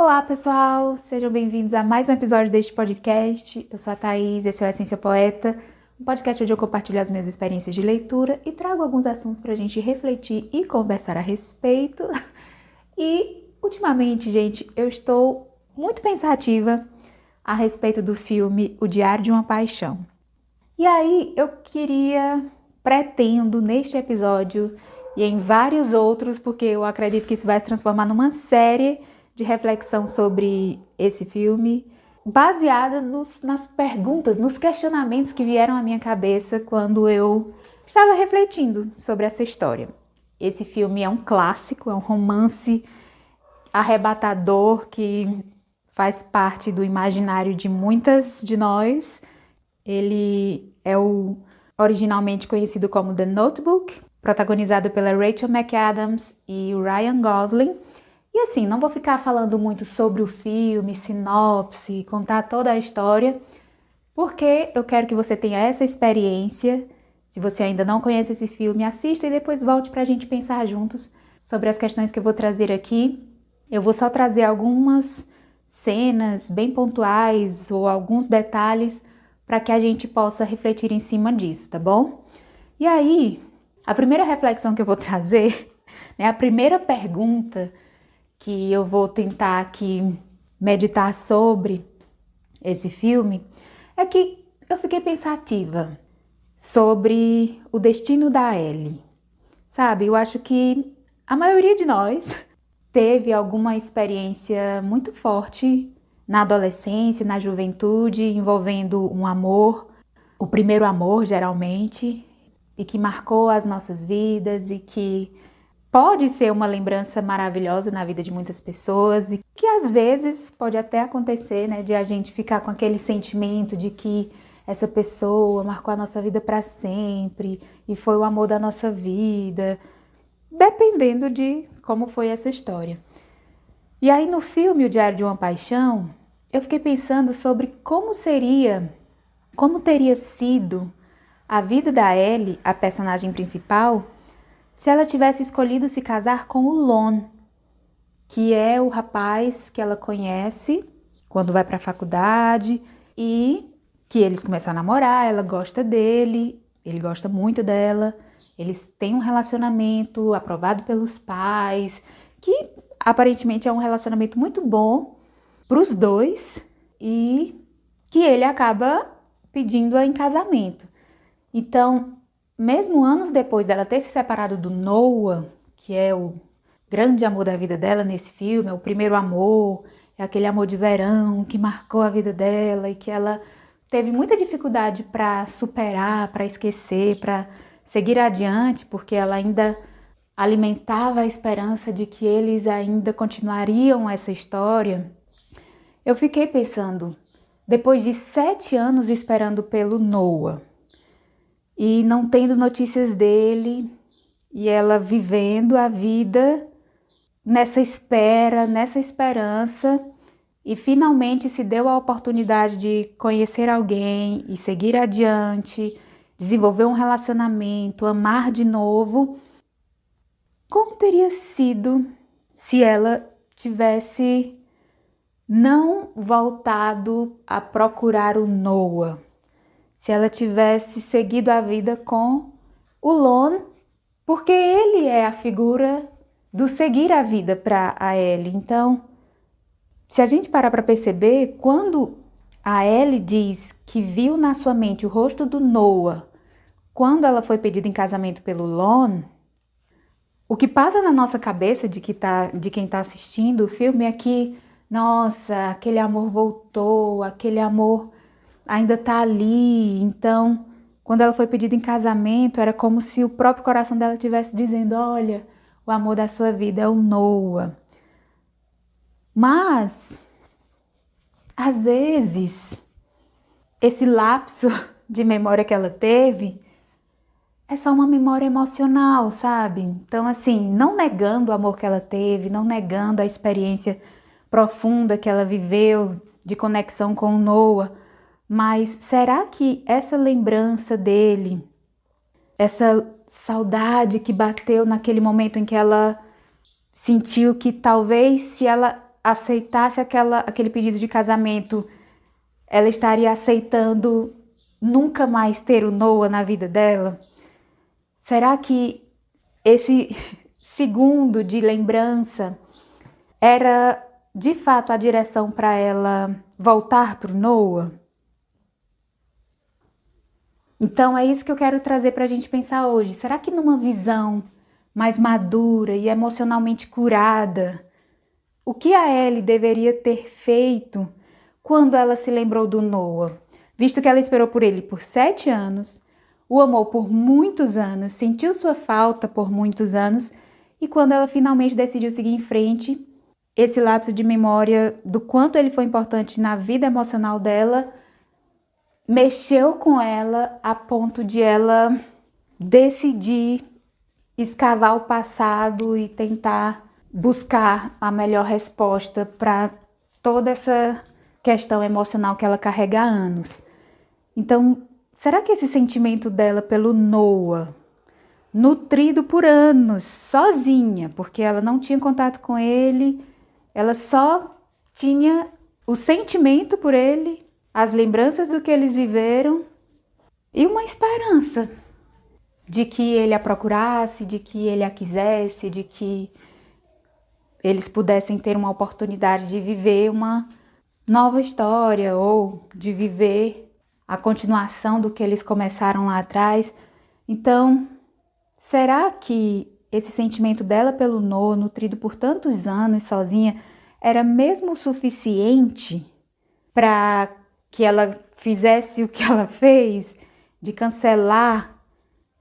Olá, pessoal! Sejam bem-vindos a mais um episódio deste podcast. Eu sou a Thaís, esse é o Essência Poeta, um podcast onde eu compartilho as minhas experiências de leitura e trago alguns assuntos para a gente refletir e conversar a respeito. E, ultimamente, gente, eu estou muito pensativa a respeito do filme O Diário de uma Paixão. E aí, pretendo, neste episódio e em vários outros, porque eu acredito que isso vai se transformar numa série de reflexão sobre esse filme, baseada nas perguntas, nos questionamentos que vieram à minha cabeça quando eu estava refletindo sobre essa história. Esse filme é um clássico, é um romance arrebatador que faz parte do imaginário de muitas de nós. Ele é originalmente conhecido como The Notebook, protagonizado pela Rachel McAdams e o Ryan Gosling. E assim, não vou ficar falando muito sobre o filme, sinopse, contar toda a história, porque eu quero que você tenha essa experiência. Se você ainda não conhece esse filme, assista e depois volte para a gente pensar juntos sobre as questões que eu vou trazer aqui. Eu vou só trazer algumas cenas bem pontuais ou alguns detalhes para que a gente possa refletir em cima disso, tá bom? E aí, a primeira reflexão que eu vou trazer, a primeira pergunta que eu vou tentar aqui meditar sobre esse filme, é que eu fiquei pensativa sobre o destino da Ellie. Sabe, eu acho que a maioria de nós teve alguma experiência muito forte na adolescência, na juventude, envolvendo um amor, o primeiro amor geralmente, e que marcou as nossas vidas e que pode ser uma lembrança maravilhosa na vida de muitas pessoas e que às vezes pode até acontecer, de a gente ficar com aquele sentimento de que essa pessoa marcou a nossa vida para sempre e foi o amor da nossa vida, dependendo de como foi essa história. E aí no filme O Diário de uma Paixão, eu fiquei pensando sobre como teria sido a vida da Ellie, a personagem principal, se ela tivesse escolhido se casar com o Lon, que é o rapaz que ela conhece quando vai para a faculdade e que eles começam a namorar, ela gosta dele, ele gosta muito dela, eles têm um relacionamento aprovado pelos pais, que aparentemente é um relacionamento muito bom para os dois e que ele acaba pedindo-a em casamento. Então, mesmo anos depois dela ter se separado do Noah, que é o grande amor da vida dela nesse filme, é o primeiro amor, é aquele amor de verão que marcou a vida dela e que ela teve muita dificuldade para superar, para esquecer, para seguir adiante, porque ela ainda alimentava a esperança de que eles ainda continuariam essa história. Eu fiquei pensando, depois de 7 anos esperando pelo Noah, e não tendo notícias dele, e ela vivendo a vida nessa espera, nessa esperança, e finalmente se deu a oportunidade de conhecer alguém e seguir adiante, desenvolver um relacionamento, amar de novo. Como teria sido se ela tivesse não voltado a procurar o Noah? Se ela tivesse seguido a vida com o Lon, porque ele é a figura do seguir a vida para a Ellie. Então, se a gente parar para perceber, quando a Ellie diz que viu na sua mente o rosto do Noah quando ela foi pedida em casamento pelo Lon, o que passa na nossa cabeça de quem está assistindo o filme é que, nossa, aquele amor voltou, aquele amor ainda está ali. Então, quando ela foi pedida em casamento, era como se o próprio coração dela estivesse dizendo, olha, o amor da sua vida é o Noah. Mas, às vezes, esse lapso de memória que ela teve é só uma memória emocional, sabe? Então, assim, não negando o amor que ela teve, não negando a experiência profunda que ela viveu de conexão com o Noah, mas será que essa lembrança dele, essa saudade que bateu naquele momento em que ela sentiu que talvez se ela aceitasse aquele pedido de casamento, ela estaria aceitando nunca mais ter o Noah na vida dela? Será que esse segundo de lembrança era de fato a direção para ela voltar para o Noah? Então é isso que eu quero trazer para a gente pensar hoje. Será que numa visão mais madura e emocionalmente curada, o que a Ellie deveria ter feito quando ela se lembrou do Noah? Visto que ela esperou por ele por 7 anos, o amou por muitos anos, sentiu sua falta por muitos anos, e quando ela finalmente decidiu seguir em frente, esse lapso de memória do quanto ele foi importante na vida emocional dela mexeu com ela a ponto de ela decidir escavar o passado e tentar buscar a melhor resposta para toda essa questão emocional que ela carrega há anos. Então, será que esse sentimento dela pelo Noah, nutrido por anos, sozinha, porque ela não tinha contato com ele, ela só tinha o sentimento por ele, as lembranças do que eles viveram e uma esperança de que ele a procurasse, de que ele a quisesse, de que eles pudessem ter uma oportunidade de viver uma nova história ou de viver a continuação do que eles começaram lá atrás. Então, será que esse sentimento dela pelo Noah, nutrido por tantos anos sozinha, era mesmo o suficiente para que ela fizesse o que ela fez, de cancelar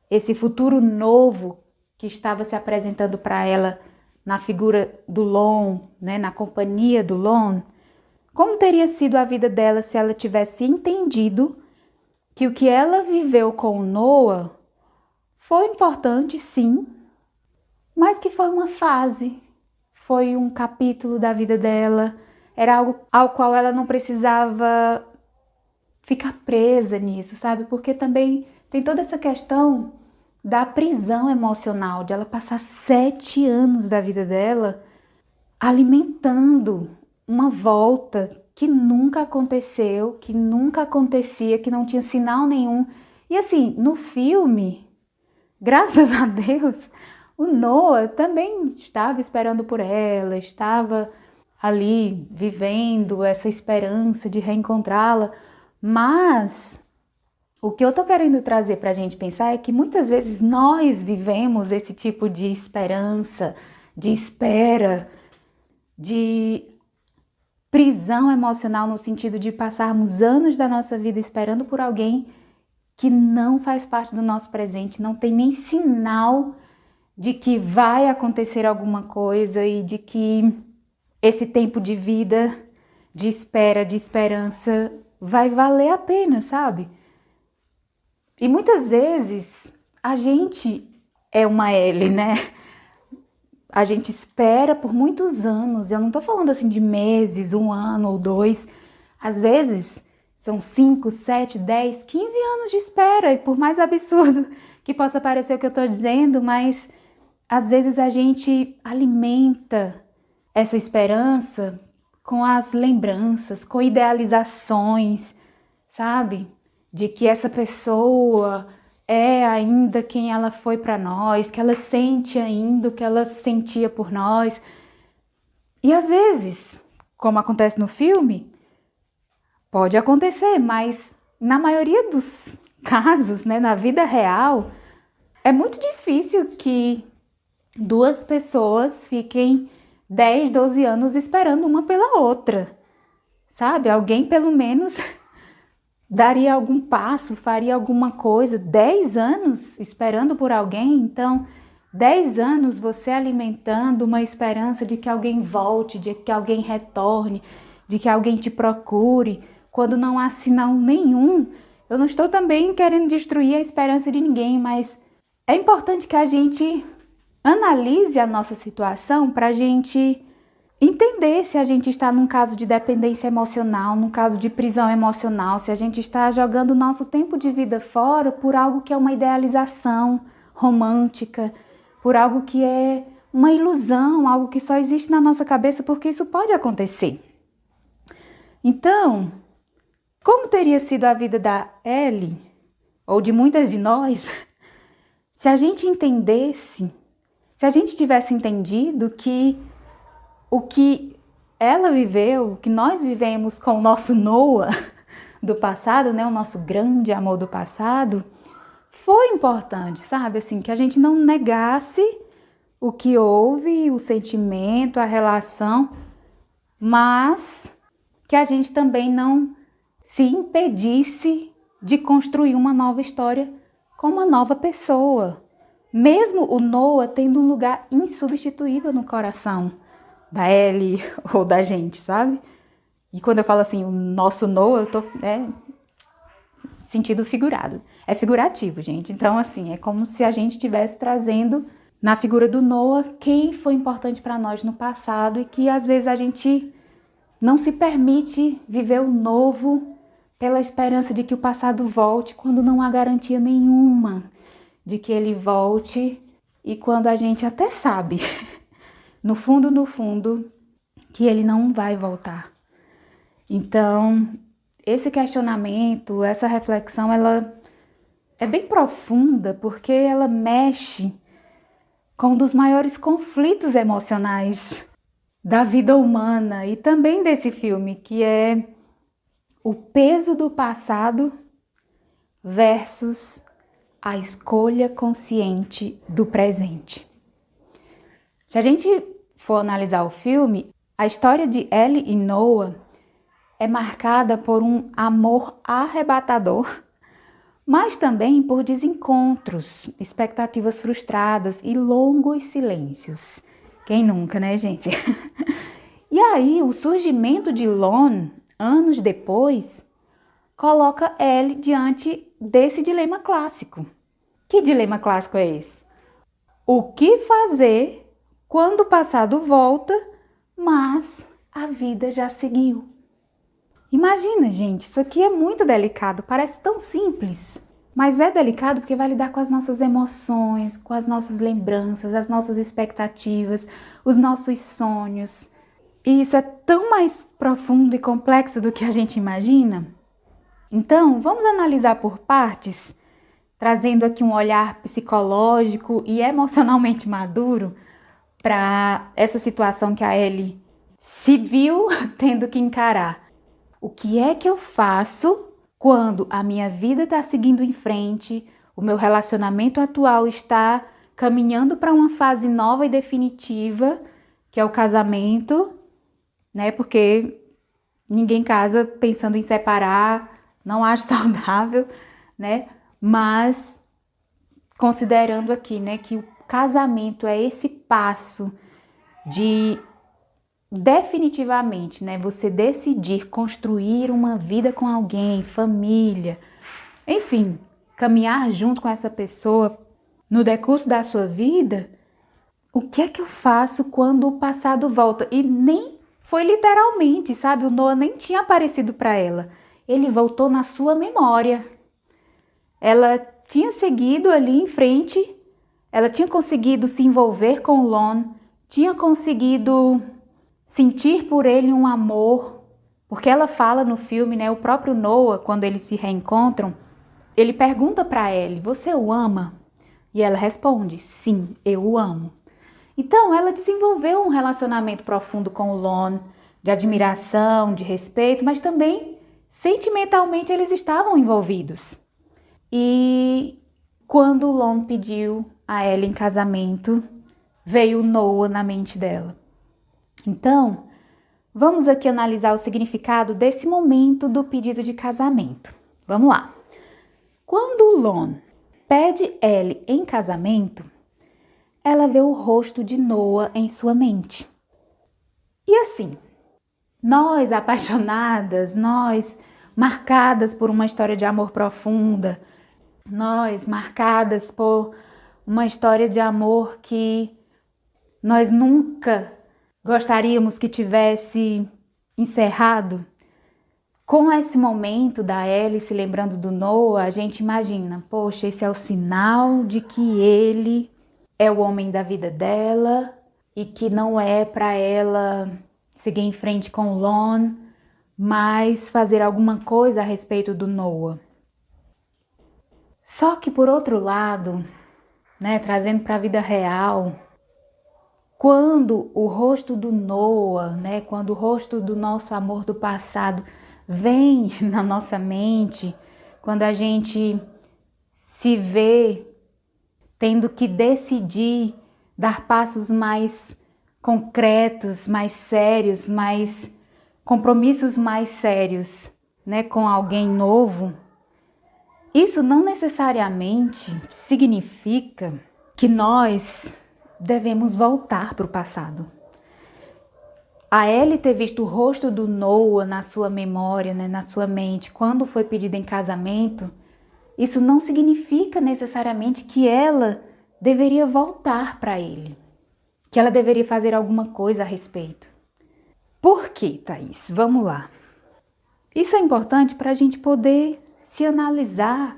esse futuro novo que estava se apresentando para ela na figura do Lon, né, na companhia do Lon? Como teria sido a vida dela se ela tivesse entendido que o que ela viveu com o Noah foi importante, sim, mas que foi uma fase, foi um capítulo da vida dela, era algo ao qual ela não precisava ficar presa nisso, sabe? Porque também tem toda essa questão da prisão emocional, de ela passar 7 anos da vida dela alimentando uma volta que nunca aconteceu, que nunca acontecia, que não tinha sinal nenhum. E assim, no filme, graças a Deus, o Noah também estava esperando por ela, estava ali vivendo essa esperança de reencontrá-la. Mas o que eu tô querendo trazer pra gente pensar é que muitas vezes nós vivemos esse tipo de esperança, de espera, de prisão emocional no sentido de passarmos anos da nossa vida esperando por alguém que não faz parte do nosso presente, não tem nem sinal de que vai acontecer alguma coisa e de que esse tempo de vida, de espera, de esperança vai valer a pena, sabe? E muitas vezes a gente é uma Ellie, né? A gente espera por muitos anos, eu não tô falando assim de meses, 1 ano ou 2, às vezes são 5, 7, 10, 15 anos de espera, e por mais absurdo que possa parecer o que eu tô dizendo, mas às vezes a gente alimenta essa esperança com as lembranças, com idealizações, sabe? De que essa pessoa é ainda quem ela foi para nós, que ela sente ainda o que ela sentia por nós. E às vezes, como acontece no filme, pode acontecer, mas na maioria dos casos, né, na vida real, é muito difícil que 2 pessoas fiquem 10, 12 anos esperando uma pela outra, sabe? Alguém pelo menos daria algum passo, faria alguma coisa. 10 anos esperando por alguém, então 10 anos você alimentando uma esperança de que alguém volte, de que alguém retorne, de que alguém te procure, quando não há sinal nenhum. Eu não estou também querendo destruir a esperança de ninguém, mas é importante que a gente analise a nossa situação para a gente entender se a gente está num caso de dependência emocional, num caso de prisão emocional, se a gente está jogando o nosso tempo de vida fora por algo que é uma idealização romântica, por algo que é uma ilusão, algo que só existe na nossa cabeça, porque isso pode acontecer. Então, como teria sido a vida da Ellie, ou de muitas de nós, se a gente entendesse, se a gente tivesse entendido que o que ela viveu, o que nós vivemos com o nosso Noah do passado, né, o nosso grande amor do passado, foi importante, sabe? Assim, que a gente não negasse o que houve, o sentimento, a relação, mas que a gente também não se impedisse de construir uma nova história com uma nova pessoa. Mesmo o Noah tendo um lugar insubstituível no coração da Ellie ou da gente, sabe? E quando eu falo assim, o nosso Noah, eu tô sentido figurado. É figurativo, gente. Então, assim, é como se a gente estivesse trazendo na figura do Noah quem foi importante para nós no passado e que às vezes a gente não se permite viver o novo pela esperança de que o passado volte quando não há garantia nenhuma de que ele volte e quando a gente até sabe, no fundo, que ele não vai voltar. Então, esse questionamento, essa reflexão, ela é bem profunda porque ela mexe com um dos maiores conflitos emocionais da vida humana e também desse filme, que é o peso do passado versus a escolha consciente do presente. Se a gente for analisar o filme, a história de Ellie e Noah é marcada por um amor arrebatador, mas também por desencontros, expectativas frustradas e longos silêncios. Quem nunca, né, gente? E aí, o surgimento de Lon, anos depois, coloca Ellie diante desse dilema clássico. Que dilema clássico é esse? O que fazer quando o passado volta, mas a vida já seguiu? Imagina, gente, isso aqui é muito delicado, parece tão simples, mas é delicado porque vai lidar com as nossas emoções, com as nossas lembranças, as nossas expectativas, os nossos sonhos. E isso é tão mais profundo e complexo do que a gente imagina. Então, vamos analisar por partes, trazendo aqui um olhar psicológico e emocionalmente maduro para essa situação que a Ellie se viu tendo que encarar. O que é que eu faço quando a minha vida está seguindo em frente, o meu relacionamento atual está caminhando para uma fase nova e definitiva, que é o casamento, né? Porque ninguém casa pensando em separar, não acho saudável, né? Mas considerando aqui, né, que o casamento é esse passo de definitivamente, né, você decidir construir uma vida com alguém, família, enfim, caminhar junto com essa pessoa no decurso da sua vida. O que é que eu faço quando o passado volta? E nem foi literalmente, sabe? O Noah nem tinha aparecido para ela. Ele voltou na sua memória. Ela tinha seguido ali em frente, ela tinha conseguido se envolver com o Lon, tinha conseguido sentir por ele um amor, porque ela fala no filme, né? O próprio Noah, quando eles se reencontram, ele pergunta para Ellie, você o ama? E ela responde, sim, eu o amo. Então, ela desenvolveu um relacionamento profundo com o Lon, de admiração, de respeito, mas também sentimentalmente eles estavam envolvidos. E quando o Lon pediu a Ellie em casamento, veio o Noah na mente dela. Então, vamos aqui analisar o significado desse momento do pedido de casamento. Vamos lá. Quando o Lon pede Ellie em casamento, ela vê o rosto de Noah em sua mente. E assim, nós apaixonadas, nós marcadas por uma história de amor profunda, nós marcadas por uma história de amor que nós nunca gostaríamos que tivesse encerrado. Com esse momento da Ellie se lembrando do Noah, a gente imagina, poxa, esse é o sinal de que ele é o homem da vida dela, e que não é para ela seguir em frente com o Lon, mas fazer alguma coisa a respeito do Noah. Só que por outro lado, né, trazendo para a vida real, quando o rosto do Noah, né, quando o rosto do nosso amor do passado vem na nossa mente, quando a gente se vê tendo que decidir dar passos mais concretos, mais sérios, mais compromissos mais sérios, né, com alguém novo, isso não necessariamente significa que nós devemos voltar para o passado. A Ellie ter visto o rosto do Noah na sua memória, né, na sua mente, quando foi pedida em casamento, isso não significa necessariamente que ela deveria voltar para ele, que ela deveria fazer alguma coisa a respeito. Por quê, Thaís? Vamos lá. Isso é importante para a gente poder se analisar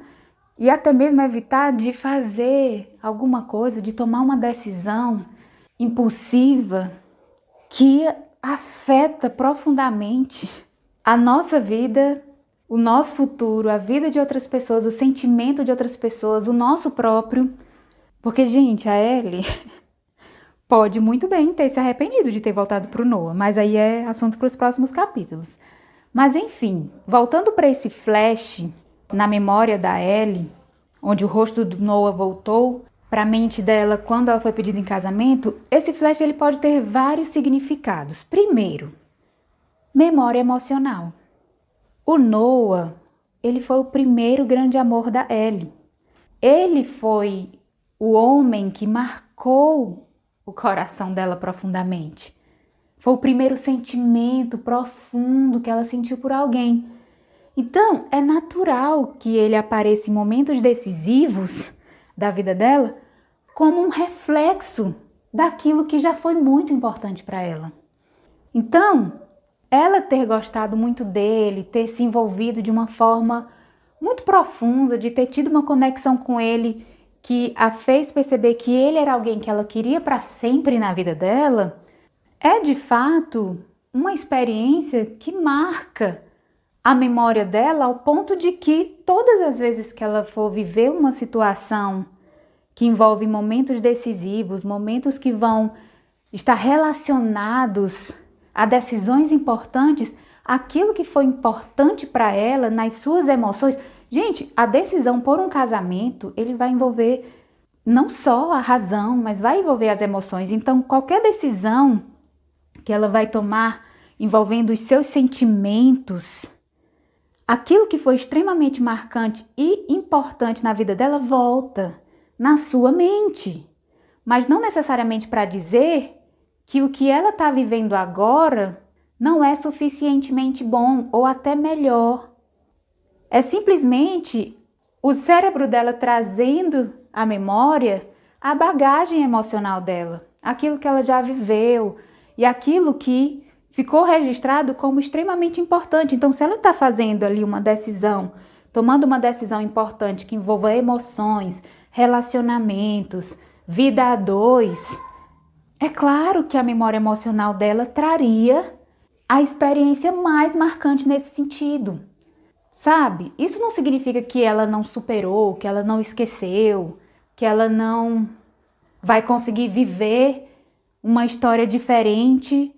e até mesmo evitar de fazer alguma coisa, de tomar uma decisão impulsiva que afeta profundamente a nossa vida, o nosso futuro, a vida de outras pessoas, o sentimento de outras pessoas, o nosso próprio. Porque, gente, a Ellie pode muito bem ter se arrependido de ter voltado para o Noah, mas aí é assunto para os próximos capítulos. Mas enfim, voltando para esse flash na memória da Ellie, onde o rosto do Noah voltou para a mente dela quando ela foi pedida em casamento, esse flash ele pode ter vários significados. Primeiro, memória emocional. O Noah, ele foi o primeiro grande amor da Ellie. Ele foi o homem que marcou o coração dela profundamente. Foi o primeiro sentimento profundo que ela sentiu por alguém. Então, é natural que ele apareça em momentos decisivos da vida dela como um reflexo daquilo que já foi muito importante para ela. Então, ela ter gostado muito dele, ter se envolvido de uma forma muito profunda, de ter tido uma conexão com ele que a fez perceber que ele era alguém que ela queria para sempre na vida dela, é de fato uma experiência que marca a memória dela ao ponto de que todas as vezes que ela for viver uma situação que envolve momentos decisivos, momentos que vão estar relacionados a decisões importantes, aquilo que foi importante para ela nas suas emoções. Gente, a decisão por um casamento, ele vai envolver não só a razão, mas vai envolver as emoções. Então, qualquer decisão que ela vai tomar envolvendo os seus sentimentos, aquilo que foi extremamente marcante e importante na vida dela volta na sua mente. Mas não necessariamente para dizer que o que ela está vivendo agora não é suficientemente bom ou até melhor. É simplesmente o cérebro dela trazendo à memória a bagagem emocional dela, aquilo que ela já viveu e aquilo que ficou registrado como extremamente importante. Então, se ela está fazendo ali uma decisão, tomando uma decisão importante que envolva emoções, relacionamentos, vida a dois, é claro que a memória emocional dela traria a experiência mais marcante nesse sentido. Sabe? Isso não significa que ela não superou, que ela não esqueceu, que ela não vai conseguir viver uma história diferente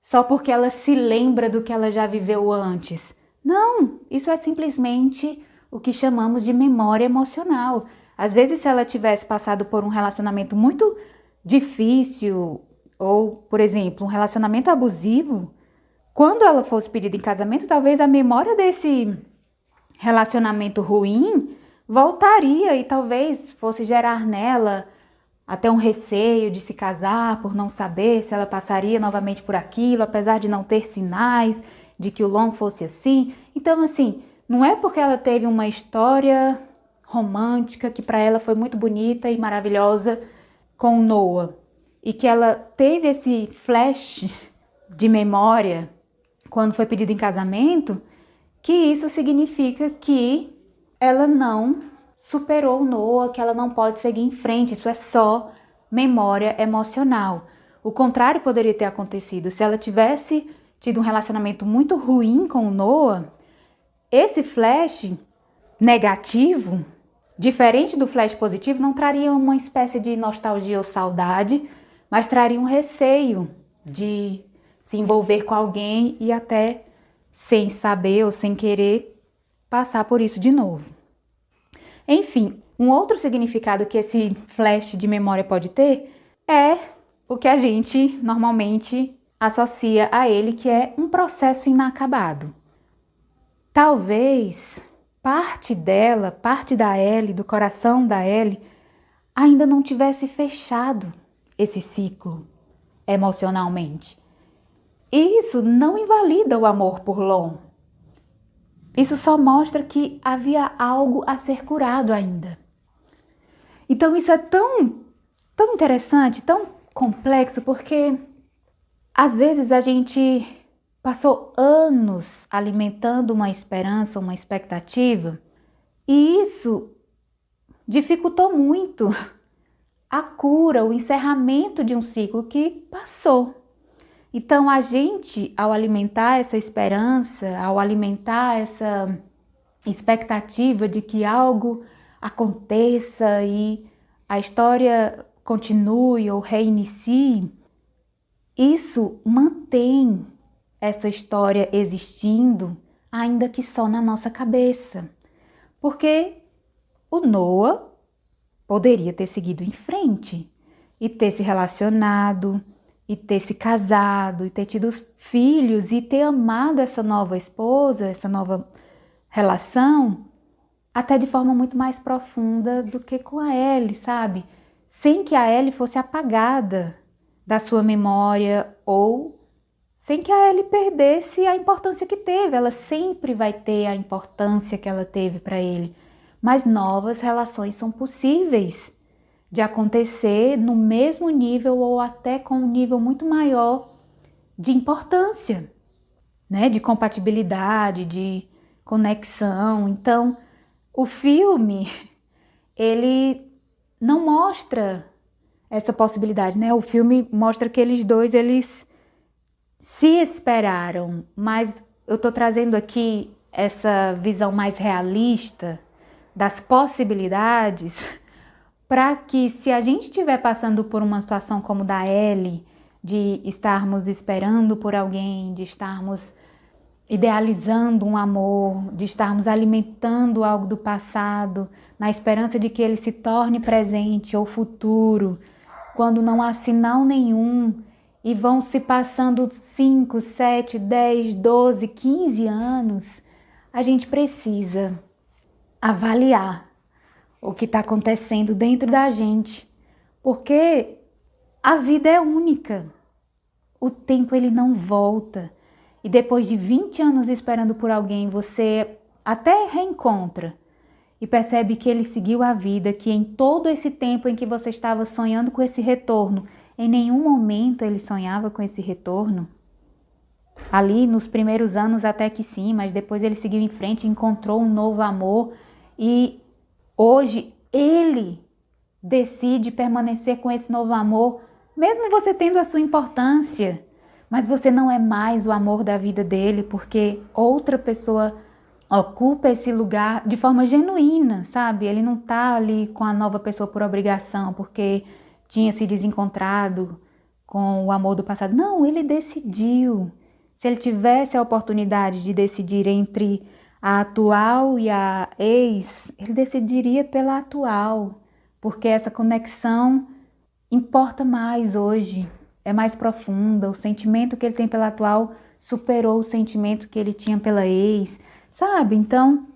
só porque ela se lembra do que ela já viveu antes. Não, isso é simplesmente o que chamamos de memória emocional. Às vezes, se ela tivesse passado por um relacionamento muito difícil ou, por exemplo, um relacionamento abusivo, quando ela fosse pedida em casamento, talvez a memória desse relacionamento ruim voltaria e talvez fosse gerar nela até um receio de se casar por não saber se ela passaria novamente por aquilo, apesar de não ter sinais de que o Lon fosse assim. Então, assim, não é porque ela teve uma história romântica que para ela foi muito bonita e maravilhosa com o Noah e que ela teve esse flash de memória quando foi pedida em casamento, que isso significa que ela não superou o Noah, que ela não pode seguir em frente. Isso é só memória emocional. O contrário poderia ter acontecido. Se ela tivesse tido um relacionamento muito ruim com o Noah, esse flash negativo, diferente do flash positivo, não traria uma espécie de nostalgia ou saudade, mas traria um receio de se envolver com alguém e até sem saber ou sem querer passar por isso de novo. Enfim, um outro significado que esse flash de memória pode ter é o que a gente normalmente associa a ele, que é um processo inacabado. Talvez parte dela, parte da Ellie, do coração da Ellie, ainda não tivesse fechado esse ciclo emocionalmente. E isso não invalida o amor por Lon. Isso só mostra que havia algo a ser curado ainda. Então isso é tão interessante, tão complexo, porque às vezes a gente passou anos alimentando uma esperança, uma expectativa, e isso dificultou muito a cura, o encerramento de um ciclo que passou. Então a gente, ao alimentar essa esperança, ao alimentar essa expectativa de que algo aconteça e a história continue ou reinicie, isso mantém essa história existindo, ainda que só na nossa cabeça. Porque o Noah poderia ter seguido em frente e ter se relacionado, e ter se casado, e ter tido filhos, e ter amado essa nova esposa, essa nova relação, até de forma muito mais profunda do que com a Ellie, sabe? Sem que a Ellie fosse apagada da sua memória ou sem que a Ellie perdesse a importância que teve. Ela sempre vai ter a importância que ela teve para ele. Mas novas relações são possíveis de acontecer no mesmo nível ou até com um nível muito maior de importância, né? De compatibilidade, de conexão. Então, o filme, ele não mostra essa possibilidade, né? O filme mostra que eles dois, eles se esperaram, mas eu tô trazendo aqui essa visão mais realista das possibilidades para que, se a gente estiver passando por uma situação como da Ellie, de estarmos esperando por alguém, de estarmos idealizando um amor, de estarmos alimentando algo do passado, na esperança de que ele se torne presente ou futuro, quando não há sinal nenhum e vão se passando 5, 7, 10, 12, 15 anos, a gente precisa avaliar o que está acontecendo dentro da gente, porque a vida é única, o tempo ele não volta. E depois de 20 anos esperando por alguém, você até reencontra e percebe que ele seguiu a vida, que em todo esse tempo em que você estava sonhando com esse retorno, em nenhum momento ele sonhava com esse retorno. Ali nos primeiros anos até que sim, mas depois ele seguiu em frente, encontrou um novo amor e hoje ele decide permanecer com esse novo amor, mesmo você tendo a sua importância. Mas você não é mais o amor da vida dele, porque outra pessoa ocupa esse lugar de forma genuína, sabe? Ele não tá ali com a nova pessoa por obrigação, porque tinha se desencontrado com o amor do passado. Não, ele decidiu. Se ele tivesse a oportunidade de decidir entre a atual e a ex, ele decidiria pela atual, porque essa conexão importa mais hoje. É mais profunda, o sentimento que ele tem pela atual superou o sentimento que ele tinha pela ex, sabe? Então,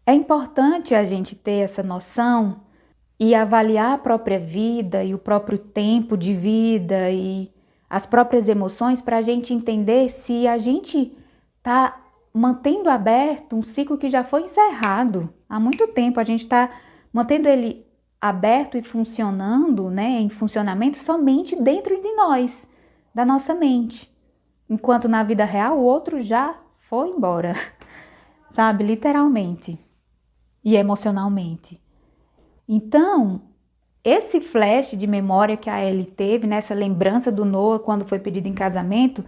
é importante a gente ter essa noção e avaliar a própria vida e o próprio tempo de vida e as próprias emoções para a gente entender se a gente está mantendo aberto um ciclo que já foi encerrado há muito tempo. A gente está mantendo ele aberto e funcionando, né, em funcionamento somente dentro de nós, da nossa mente. Enquanto na vida real o outro já foi embora, sabe, literalmente e emocionalmente. Então, esse flash de memória que a Ellie teve, nessa lembrança do Noah quando foi pedido em casamento,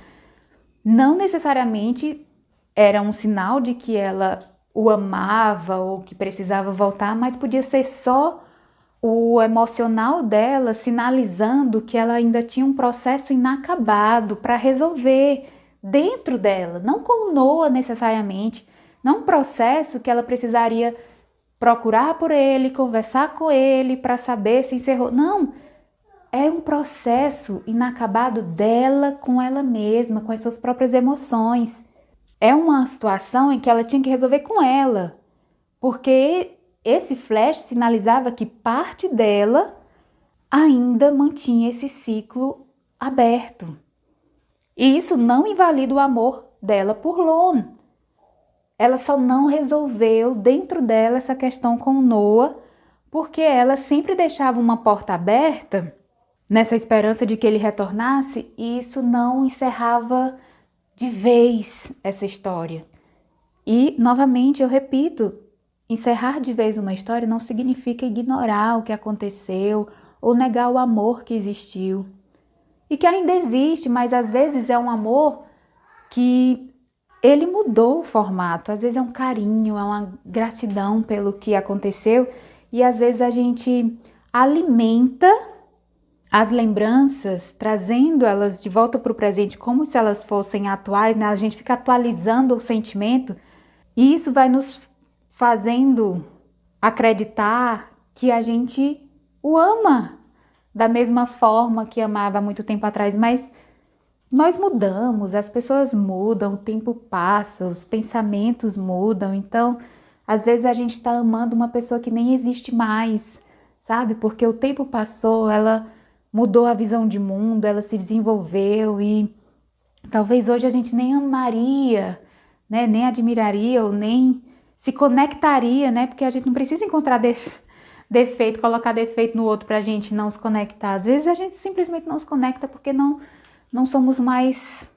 não necessariamente era um sinal de que ela o amava ou que precisava voltar, mas podia ser só o emocional dela sinalizando que ela ainda tinha um processo inacabado para resolver dentro dela, não com o Noah necessariamente, não um processo que ela precisaria procurar por ele, conversar com ele para saber se encerrou. Não, é um processo inacabado dela com ela mesma, com as suas próprias emoções. É uma situação em que ela tinha que resolver com ela, porque esse flash sinalizava que parte dela ainda mantinha esse ciclo aberto. E isso não invalida o amor dela por Lon. Ela só não resolveu dentro dela essa questão com o Noah, porque ela sempre deixava uma porta aberta nessa esperança de que ele retornasse, e isso não encerrava de vez essa história. E, novamente, eu repito, encerrar de vez uma história não significa ignorar o que aconteceu ou negar o amor que existiu. E que ainda existe, mas às vezes é um amor que ele mudou o formato. Às vezes é um carinho, é uma gratidão pelo que aconteceu. E às vezes a gente alimenta as lembranças, trazendo elas de volta para o presente como se elas fossem atuais, né? A gente fica atualizando o sentimento e isso vai nos fazendo acreditar que a gente o ama da mesma forma que amava há muito tempo atrás, mas nós mudamos, as pessoas mudam, o tempo passa, os pensamentos mudam, então às vezes a gente está amando uma pessoa que nem existe mais, sabe? Porque o tempo passou, ela mudou a visão de mundo, ela se desenvolveu e talvez hoje a gente nem amaria, né? Nem admiraria ou nem se conectaria, né? Porque a gente não precisa encontrar defeito, colocar defeito no outro pra gente não se conectar. Às vezes a gente simplesmente não se conecta porque não somos mais,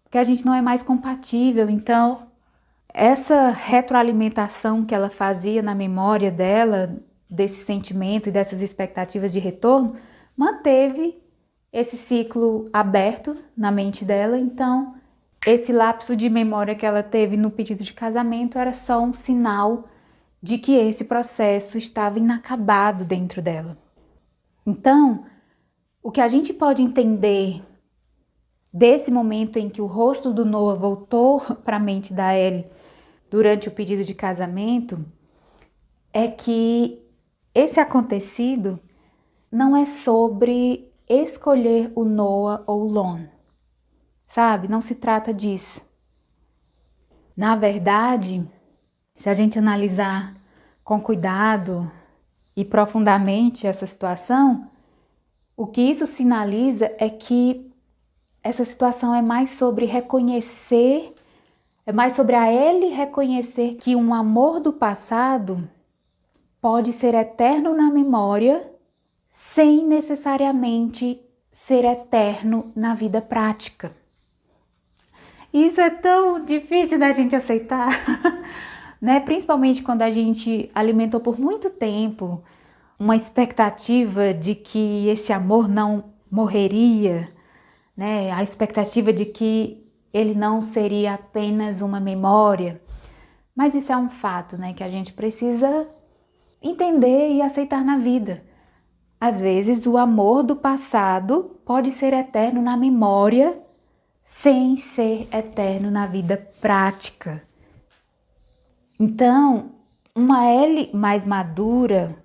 porque a gente não é mais compatível. Então, essa retroalimentação que ela fazia na memória dela, desse sentimento e dessas expectativas de retorno, manteve esse ciclo aberto na mente dela. Então, esse lapso de memória que ela teve no pedido de casamento era só um sinal de que esse processo estava inacabado dentro dela. Então, o que a gente pode entender desse momento em que o rosto do Noah voltou para a mente da Ellie durante o pedido de casamento é que esse acontecido não é sobre escolher o Noah ou o Lon, sabe? Não se trata disso. Na verdade, se a gente analisar com cuidado e profundamente essa situação, o que isso sinaliza é que essa situação é mais sobre reconhecer, é mais sobre a Ellie reconhecer que um amor do passado pode ser eterno na memória sem necessariamente ser eterno na vida prática. Isso é tão difícil da gente aceitar, né? Principalmente quando a gente alimentou por muito tempo uma expectativa de que esse amor não morreria, né? A expectativa de que ele não seria apenas uma memória. Mas isso é um fato, né? Que a gente precisa entender e aceitar na vida. Às vezes o amor do passado pode ser eterno na memória, sem ser eterno na vida prática. Então, uma Ellie mais madura,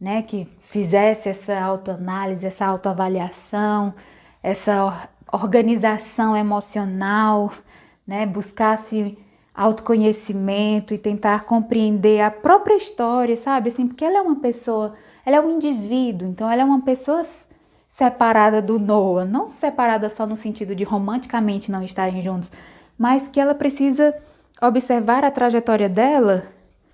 né, que fizesse essa autoanálise, essa autoavaliação, essa organização emocional, né, buscasse autoconhecimento e tentar compreender a própria história, sabe? Assim, porque ela é uma pessoa, ela é um indivíduo, então ela é uma pessoa separada do Noah, não separada só no sentido de romanticamente não estarem juntos, mas que ela precisa observar a trajetória dela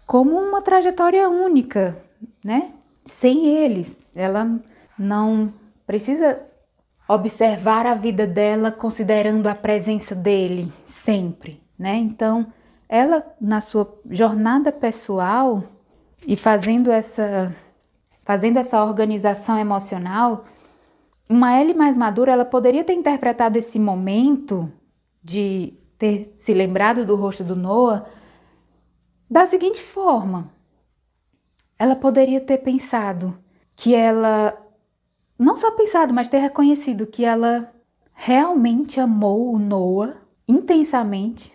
como uma trajetória única, né? Sem eles. Ela não precisa observar a vida dela considerando a presença dele sempre, né? Então, ela na sua jornada pessoal e fazendo essa fazendo essa organização emocional, uma Ellie mais madura, ela poderia ter interpretado esse momento de ter se lembrado do rosto do Noah da seguinte forma. Ela poderia ter pensado que ela, não só pensado, mas ter reconhecido que ela realmente amou o Noah intensamente,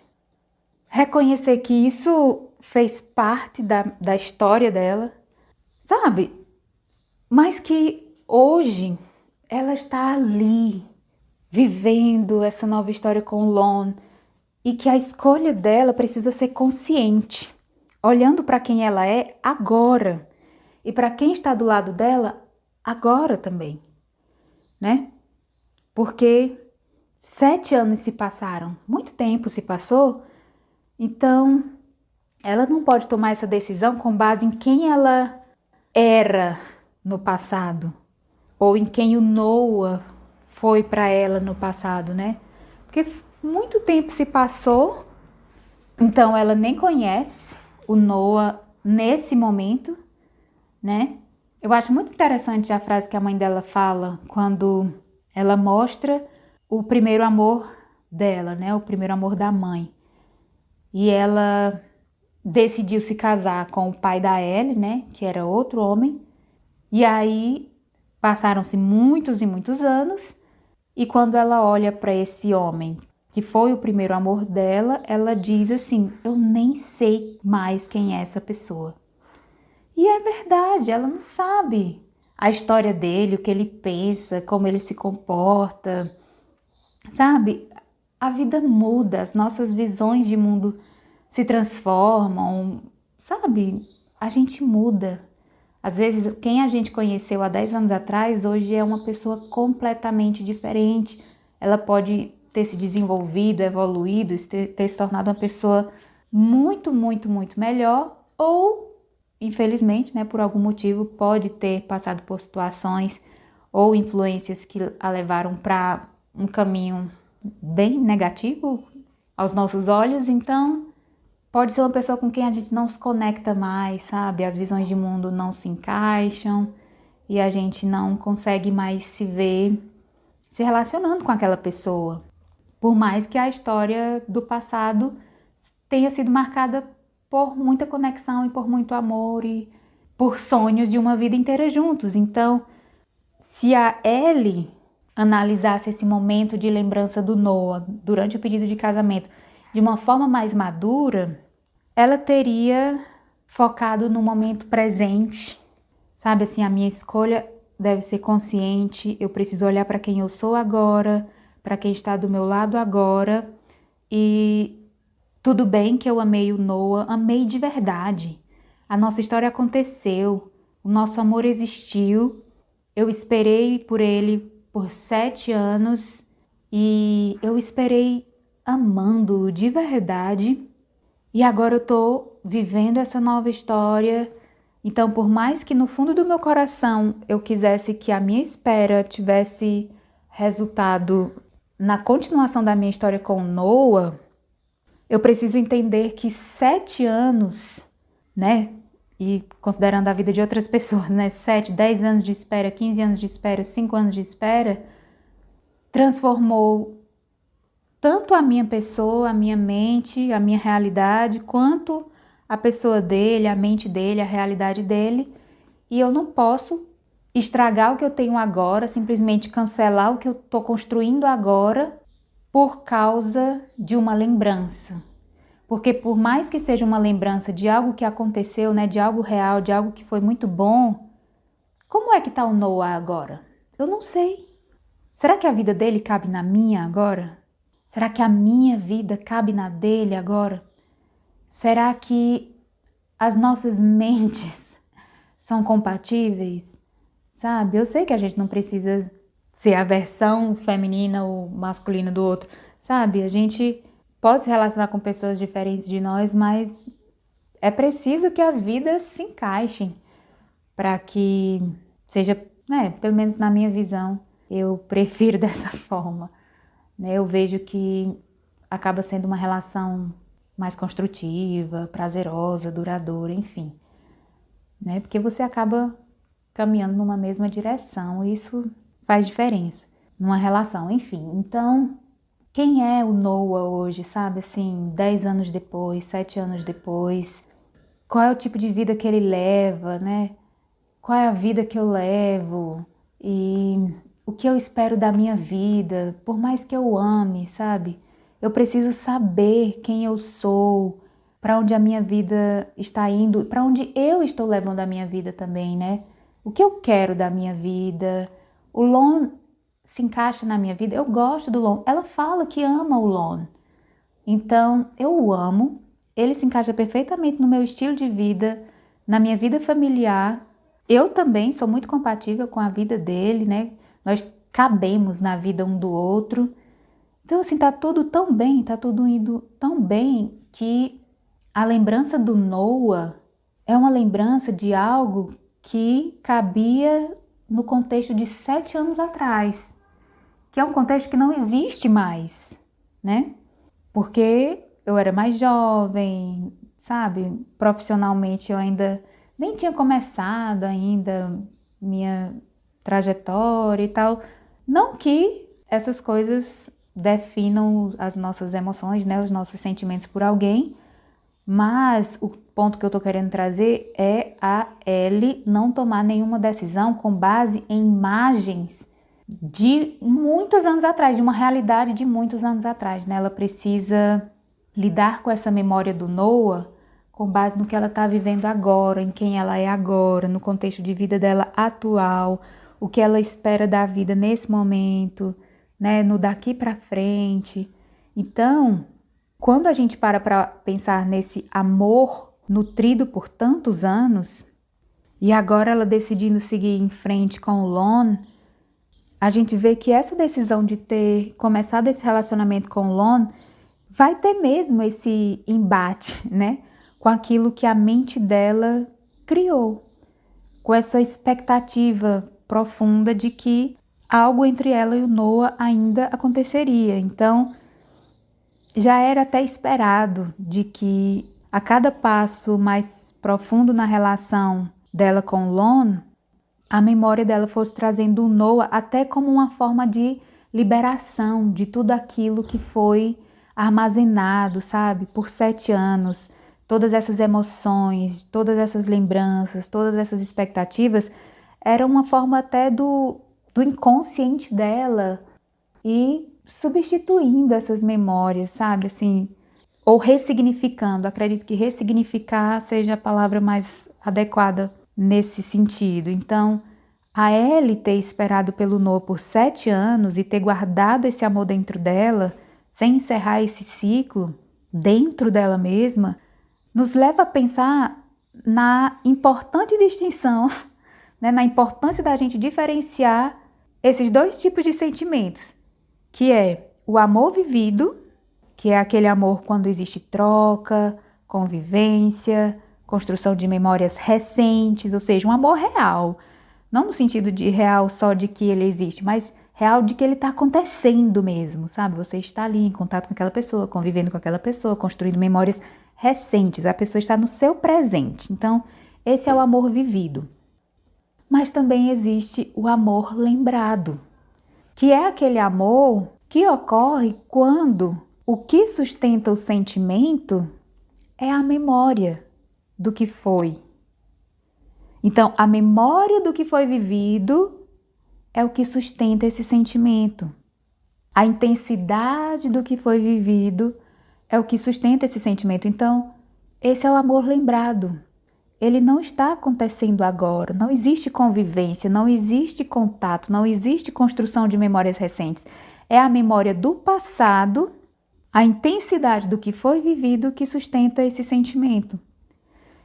reconhecer que isso fez parte da história dela, sabe? Mas que hoje ela está ali, vivendo essa nova história com o Lon, e que a escolha dela precisa ser consciente, olhando para quem ela é agora e para quem está do lado dela agora também, né? Porque 7 anos se passaram, muito tempo se passou, então ela não pode tomar essa decisão com base em quem ela era no passado, ou em quem o Noah foi para ela no passado, né? Porque muito tempo se passou, então ela nem conhece o Noah nesse momento, né? Eu acho muito interessante a frase que a mãe dela fala quando ela mostra o primeiro amor dela, né? O primeiro amor da mãe. E ela decidiu se casar com o pai da Ellie, né? Que era outro homem. E aí passaram-se muitos e muitos anos. E quando ela olha para esse homem, que foi o primeiro amor dela, ela diz assim: eu nem sei mais quem é essa pessoa. E é verdade, ela não sabe a história dele, o que ele pensa, como ele se comporta, sabe? A vida muda, as nossas visões de mundo se transformam, sabe? A gente muda. Às vezes, quem a gente conheceu há 10 anos atrás, hoje é uma pessoa completamente diferente. Ela pode ter se desenvolvido, evoluído, ter se tornado uma pessoa muito, muito, muito melhor, ou infelizmente, né, por algum motivo, pode ter passado por situações ou influências que a levaram para um caminho bem negativo aos nossos olhos. Então, pode ser uma pessoa com quem a gente não se conecta mais, sabe? As visões de mundo não se encaixam e a gente não consegue mais se ver se relacionando com aquela pessoa. Por mais que a história do passado tenha sido marcada por muita conexão e por muito amor e por sonhos de uma vida inteira juntos. Então, se a Ellie analisasse esse momento de lembrança do Noah durante o pedido de casamento de uma forma mais madura, ela teria focado no momento presente, sabe assim, a minha escolha deve ser consciente, eu preciso olhar para quem eu sou agora, para quem está do meu lado agora, e tudo bem que eu amei o Noah, amei de verdade. A nossa história aconteceu, o nosso amor existiu. Eu esperei por ele por 7 anos e eu esperei amando-o de verdade. E agora eu tô vivendo essa nova história. Então, por mais que no fundo do meu coração eu quisesse que a minha espera tivesse resultado na continuação da minha história com o Noah, eu preciso entender que 7 anos, né? E considerando a vida de outras pessoas, né? 7, 10 anos de espera, 15 anos de espera, 5 anos de espera, transformou tanto a minha pessoa, a minha mente, a minha realidade, quanto a pessoa dele, a mente dele, a realidade dele. E eu não posso estragar o que eu tenho agora, simplesmente cancelar o que eu estou construindo agora por causa de uma lembrança. Porque por mais que seja uma lembrança de algo que aconteceu, né, de algo real, de algo que foi muito bom, como é que tá o Noah agora? Eu não sei. Será que a vida dele cabe na minha agora? Será que a minha vida cabe na dele agora? Será que as nossas mentes são compatíveis? Sabe? Eu sei que a gente não precisa ser a versão feminina ou masculina do outro, sabe? A gente pode se relacionar com pessoas diferentes de nós, mas é preciso que as vidas se encaixem para que seja, né, pelo menos na minha visão, eu prefiro dessa forma, né? Eu vejo que acaba sendo uma relação mais construtiva, prazerosa, duradoura, enfim, né? Porque você acaba caminhando numa mesma direção. Isso faz diferença numa relação, enfim. Então, quem é o Noah hoje, sabe? Assim, 10 anos depois, 7 anos depois. Qual é o tipo de vida que ele leva, né? Qual é a vida que eu levo? E o que eu espero da minha vida? Por mais que eu ame, sabe? Eu preciso saber quem eu sou, para onde a minha vida está indo, para onde eu estou levando a minha vida também, né? O que eu quero da minha vida? O Lon se encaixa na minha vida? Eu gosto do Lon. Ela fala que ama o Lon. Então, eu o amo. Ele se encaixa perfeitamente no meu estilo de vida, na minha vida familiar. Eu também sou muito compatível com a vida dele, né? Nós cabemos na vida um do outro. Então, assim, tá tudo tão bem, tá tudo indo tão bem que a lembrança do Noah é uma lembrança de algo que cabia no contexto de 7 anos atrás, que é um contexto que não existe mais, né? Porque eu era mais jovem, sabe? Profissionalmente eu ainda nem tinha começado ainda minha trajetória e tal. Não que essas coisas definam as nossas emoções, né? Os nossos sentimentos por alguém, mas o ponto que eu tô querendo trazer é a Ellie não tomar nenhuma decisão com base em imagens de muitos anos atrás, de uma realidade de muitos anos atrás, né? Ela precisa lidar com essa memória do Noah com base no que ela está vivendo agora, em quem ela é agora, no contexto de vida dela atual, o que ela espera da vida nesse momento, né? No daqui para frente. Então, quando a gente para pensar nesse amor nutrido por tantos anos, e agora ela decidindo seguir em frente com o Lon, a gente vê que essa decisão de ter começado esse relacionamento com o Lon vai ter mesmo esse embate, né? Com aquilo que a mente dela criou, com essa expectativa profunda de que algo entre ela e o Noah ainda aconteceria. Então, já era até esperado de que a cada passo mais profundo na relação dela com o Lon, a memória dela fosse trazendo o Noah até como uma forma de liberação de tudo aquilo que foi armazenado, sabe, por 7 anos. Todas essas emoções, todas essas lembranças, todas essas expectativas, era uma forma até do inconsciente dela e substituindo essas memórias, sabe, assim, ou ressignificando. Acredito que ressignificar seja a palavra mais adequada nesse sentido. Então, a Ellie ter esperado pelo Noah por 7 anos e ter guardado esse amor dentro dela, sem encerrar esse ciclo dentro dela mesma, nos leva a pensar na importante distinção, né, na importância da gente diferenciar esses 2 tipos de sentimentos, que é o amor vivido, que é aquele amor quando existe troca, convivência, construção de memórias recentes, ou seja, um amor real. Não no sentido de real só de que ele existe, mas real de que ele está acontecendo mesmo, sabe? Você está ali em contato com aquela pessoa, convivendo com aquela pessoa, construindo memórias recentes. A pessoa está no seu presente. Então, esse é o amor vivido. Mas também existe o amor lembrado, que é aquele amor que ocorre quando o que sustenta o sentimento é a memória do que foi. Então, a memória do que foi vivido é o que sustenta esse sentimento. A intensidade do que foi vivido é o que sustenta esse sentimento. Então, esse é o amor lembrado. Ele não está acontecendo agora, não existe convivência, não existe contato, não existe construção de memórias recentes. É a memória do passado, a intensidade do que foi vivido que sustenta esse sentimento.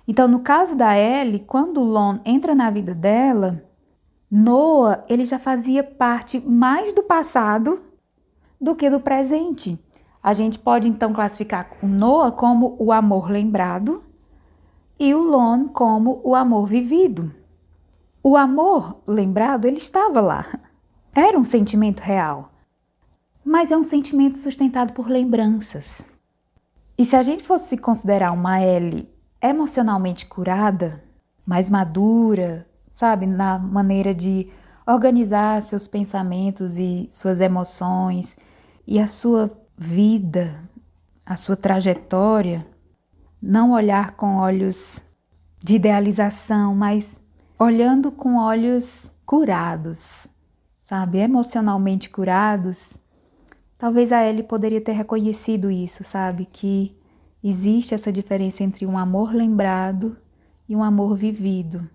Então, no caso da Ellie, quando o Lon entra na vida dela, Noah, ele já fazia parte mais do passado do que do presente. A gente pode, então, classificar o Noah como o amor lembrado e o Lon como o amor vivido. O amor lembrado, ele estava lá. Era um sentimento real, mas é um sentimento sustentado por lembranças. E se a gente fosse considerar uma Ellie emocionalmente curada, mais madura, sabe? Na maneira de organizar seus pensamentos e suas emoções e a sua vida, a sua trajetória. Não olhar com olhos de idealização, mas olhando com olhos curados, sabe? Emocionalmente curados. Talvez a Ellie poderia ter reconhecido isso, sabe? Que existe essa diferença entre um amor lembrado e um amor vivido.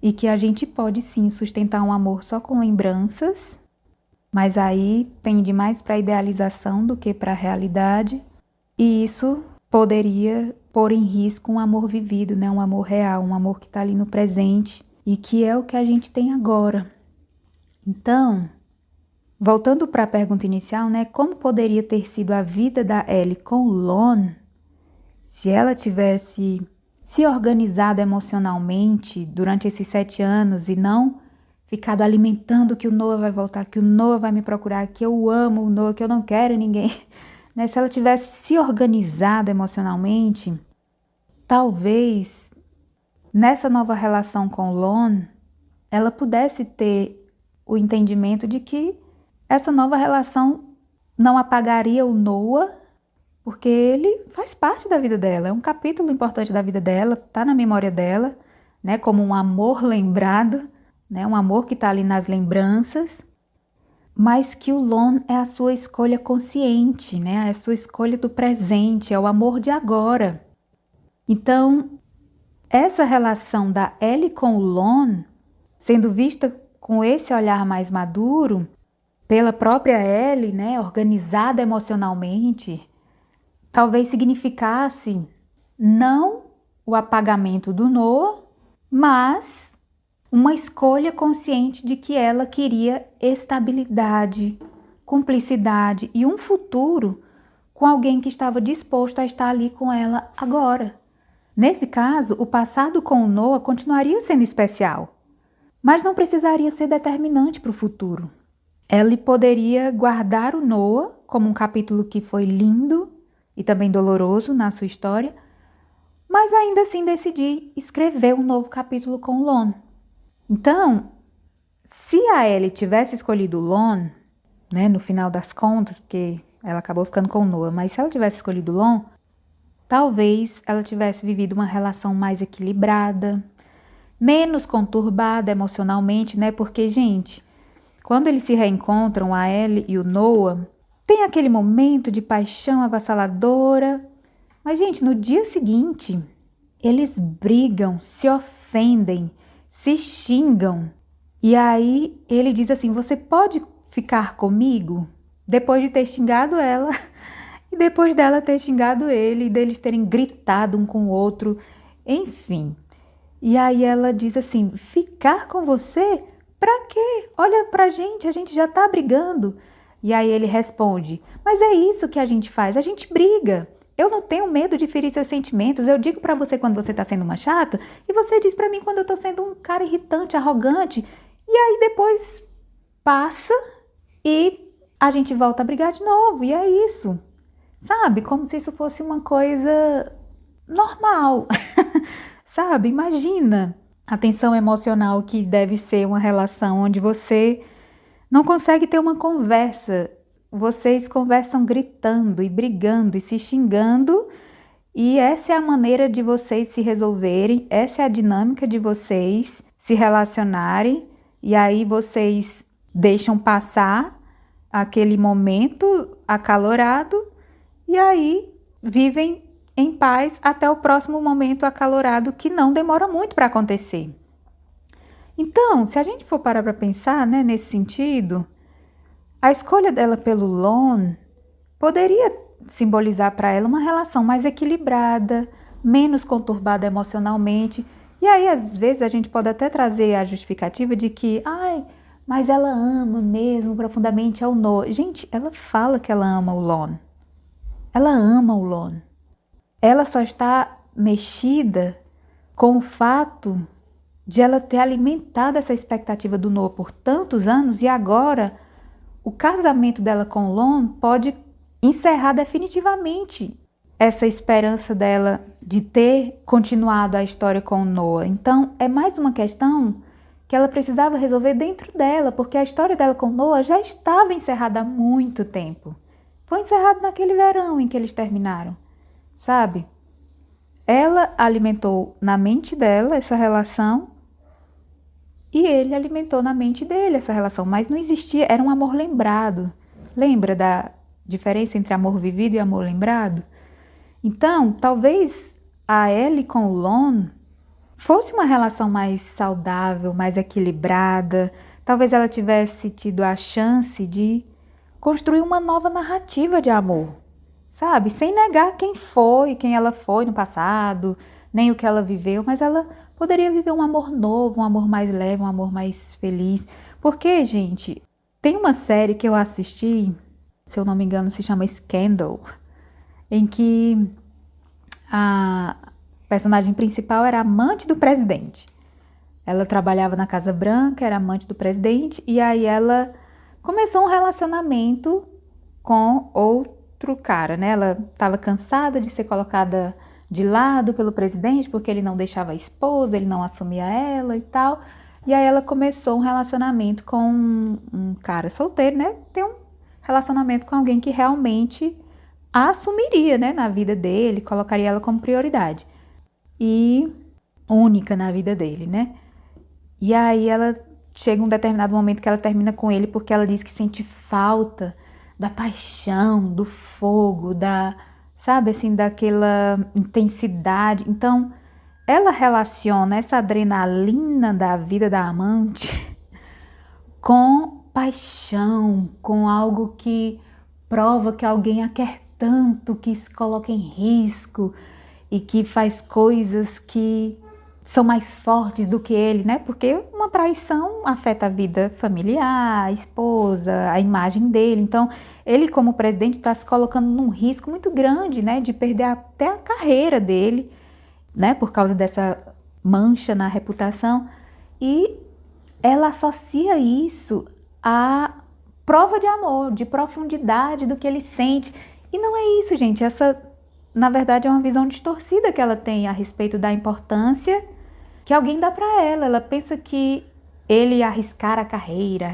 E que a gente pode sim sustentar um amor só com lembranças, mas aí pende mais para a idealização do que para a realidade. E isso poderia pôr em risco um amor vivido, né? Um amor real, um amor que está ali no presente e que é o que a gente tem agora. Então, voltando para a pergunta inicial, né? Como poderia ter sido a vida da Ellie com o Lon se ela tivesse se organizado emocionalmente durante esses 7 anos e não ficado alimentando que o Noah vai voltar, que o Noah vai me procurar, que eu amo o Noah, que eu não quero ninguém, né? Se ela tivesse se organizado emocionalmente, talvez nessa nova relação com o Lon, ela pudesse ter o entendimento de que essa nova relação não apagaria o Noah, porque ele faz parte da vida dela, é um capítulo importante da vida dela, está na memória dela, né, como um amor lembrado, né, um amor que está ali nas lembranças, mas que o Lon é a sua escolha consciente, né, é a sua escolha do presente, é o amor de agora. Então, essa relação da Ellie com o Lon, sendo vista com esse olhar mais maduro, pela própria Ellie, né, organizada emocionalmente, talvez significasse não o apagamento do Noah, mas uma escolha consciente de que ela queria estabilidade, cumplicidade e um futuro com alguém que estava disposto a estar ali com ela agora. Nesse caso, o passado com o Noah continuaria sendo especial, mas não precisaria ser determinante para o futuro. Ellie poderia guardar o Noah como um capítulo que foi lindo e também doloroso na sua história, mas ainda assim decidir escrever um novo capítulo com o Lon. Então, se a Ellie tivesse escolhido o Lon, né, no final das contas, porque ela acabou ficando com o Noah, mas se ela tivesse escolhido o Lon, talvez ela tivesse vivido uma relação mais equilibrada, menos conturbada emocionalmente, né? Porque, gente, quando eles se reencontram, a Ellie e o Noah, tem aquele momento de paixão avassaladora, mas, gente, no dia seguinte, eles brigam, se ofendem, se xingam. E aí ele diz assim, você pode ficar comigo? Depois de ter xingado ela e depois dela ter xingado ele, e deles terem gritado um com o outro, enfim. E aí ela diz assim, ficar com você? Pra quê? Olha pra gente, a gente já tá brigando. E aí ele responde, mas é isso que a gente faz, a gente briga. Eu não tenho medo de ferir seus sentimentos, eu digo pra você quando você tá sendo uma chata, e você diz pra mim quando eu tô sendo um cara irritante, arrogante. E aí depois passa e a gente volta a brigar de novo, e é isso. Sabe? Como se isso fosse uma coisa normal. Sabe? Imagina a tensão emocional que deve ser uma relação onde você não consegue ter uma conversa. Vocês conversam gritando e brigando e se xingando, e essa é a maneira de vocês se resolverem, essa é a dinâmica de vocês se relacionarem, e aí vocês deixam passar aquele momento acalorado e aí vivem em paz até o próximo momento acalorado que não demora muito para acontecer. Então, se a gente for parar para pensar, né, nesse sentido, a escolha dela pelo Lon poderia simbolizar para ela uma relação mais equilibrada, menos conturbada emocionalmente. E aí, às vezes, a gente pode até trazer a justificativa de que, mas ela ama mesmo profundamente ao Noah. Gente, ela fala que ela ama o Lon. Ela ama o Lon. Ela só está mexida com o fato de ela ter alimentado essa expectativa do Noah por tantos anos e agora o casamento dela com o Lon pode encerrar definitivamente essa esperança dela de ter continuado a história com o Noah. Então, é mais uma questão que ela precisava resolver dentro dela, porque a história dela com Noah já estava encerrada há muito tempo. Foi encerrado naquele verão em que eles terminaram, sabe? Ela alimentou na mente dela essa relação e ele alimentou na mente dele essa relação, mas não existia, era um amor lembrado. Lembra da diferença entre amor vivido e amor lembrado? Então, talvez a Ellie com o Lon fosse uma relação mais saudável, mais equilibrada. Talvez ela tivesse tido a chance de construir uma nova narrativa de amor, sabe? Sem negar quem ela foi no passado, nem o que ela viveu, mas ela poderia viver um amor novo, um amor mais leve, um amor mais feliz. Porque, gente, tem uma série que eu assisti, se eu não me engano, se chama Scandal, em que a personagem principal era amante do presidente. Ela trabalhava na Casa Branca, era amante do presidente, e aí ela começou um relacionamento com outro cara, né? Ela estava cansada de ser colocada de lado pelo presidente, porque ele não deixava a esposa, ele não assumia ela e tal. E aí ela começou um relacionamento com um cara solteiro, né? Tem um relacionamento com alguém que realmente a assumiria, né, na vida dele, colocaria ela como prioridade. E única na vida dele, né? E aí ela chega um determinado momento que ela termina com ele porque ela diz que sente falta da paixão, do fogo, sabe assim, daquela intensidade. Então, ela relaciona essa adrenalina da vida da amante com paixão, com algo que prova que alguém a quer tanto, que se coloca em risco e que faz coisas que são mais fortes do que ele, né? Porque uma traição afeta a vida familiar, a esposa, a imagem dele. Então, ele como presidente está se colocando num risco muito grande, né? De perder até a carreira dele, né? Por causa dessa mancha na reputação. E ela associa isso à prova de amor, de profundidade do que ele sente. E não é isso, gente. Essa, na verdade, é uma visão distorcida que ela tem a respeito da importância que alguém dá para ela. Ela pensa que ele arriscar a carreira,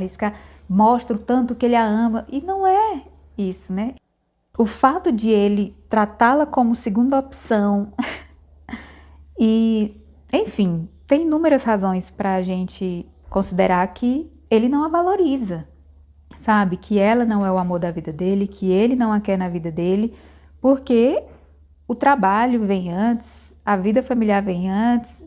mostra o tanto que ele a ama. E não é isso, né? O fato de ele tratá-la como segunda opção e, enfim, tem inúmeras razões para a gente considerar que ele não a valoriza, sabe? Que ela não é o amor da vida dele, que ele não a quer na vida dele, porque o trabalho vem antes, a vida familiar vem antes,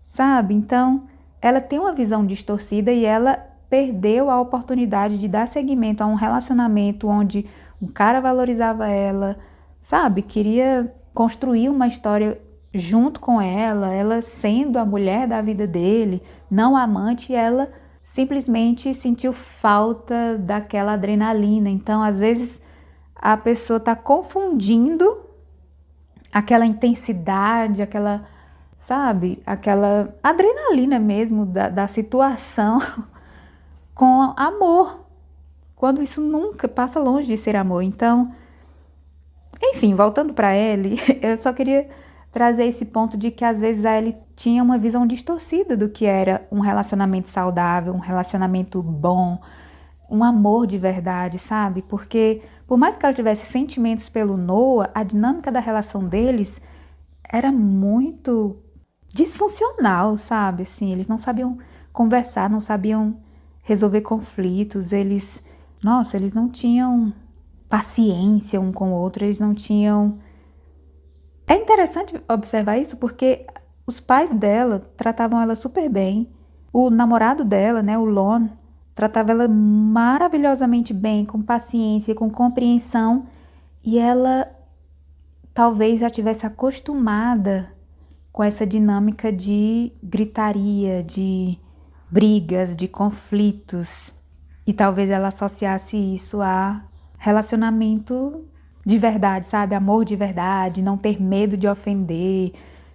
sabe? Então, ela tem uma visão distorcida e ela perdeu a oportunidade de dar seguimento a um relacionamento onde um cara valorizava ela, sabe? Queria construir uma história junto com ela sendo a mulher da vida dele, não a amante, e ela simplesmente sentiu falta daquela adrenalina. Então, às vezes, a pessoa está confundindo aquela intensidade, aquela, sabe, aquela adrenalina mesmo da situação com amor, quando isso nunca passa longe de ser amor. Então, enfim, voltando para Ellie, eu só queria trazer esse ponto de que às vezes a Ellie tinha uma visão distorcida do que era um relacionamento saudável, um relacionamento bom, um amor de verdade, sabe? Porque por mais que ela tivesse sentimentos pelo Noah, a dinâmica da relação deles era muito disfuncional, sabe? Assim, eles não sabiam conversar, não sabiam resolver conflitos, eles não tinham paciência um com o outro, eles não tinham... É interessante observar isso porque os pais dela tratavam ela super bem, o namorado dela, né, o Lon, tratava ela maravilhosamente bem, com paciência, com compreensão, e ela talvez já tivesse acostumada com essa dinâmica de gritaria, de brigas, de conflitos, e talvez ela associasse isso a relacionamento de verdade, sabe? Amor de verdade, não ter medo de ofender,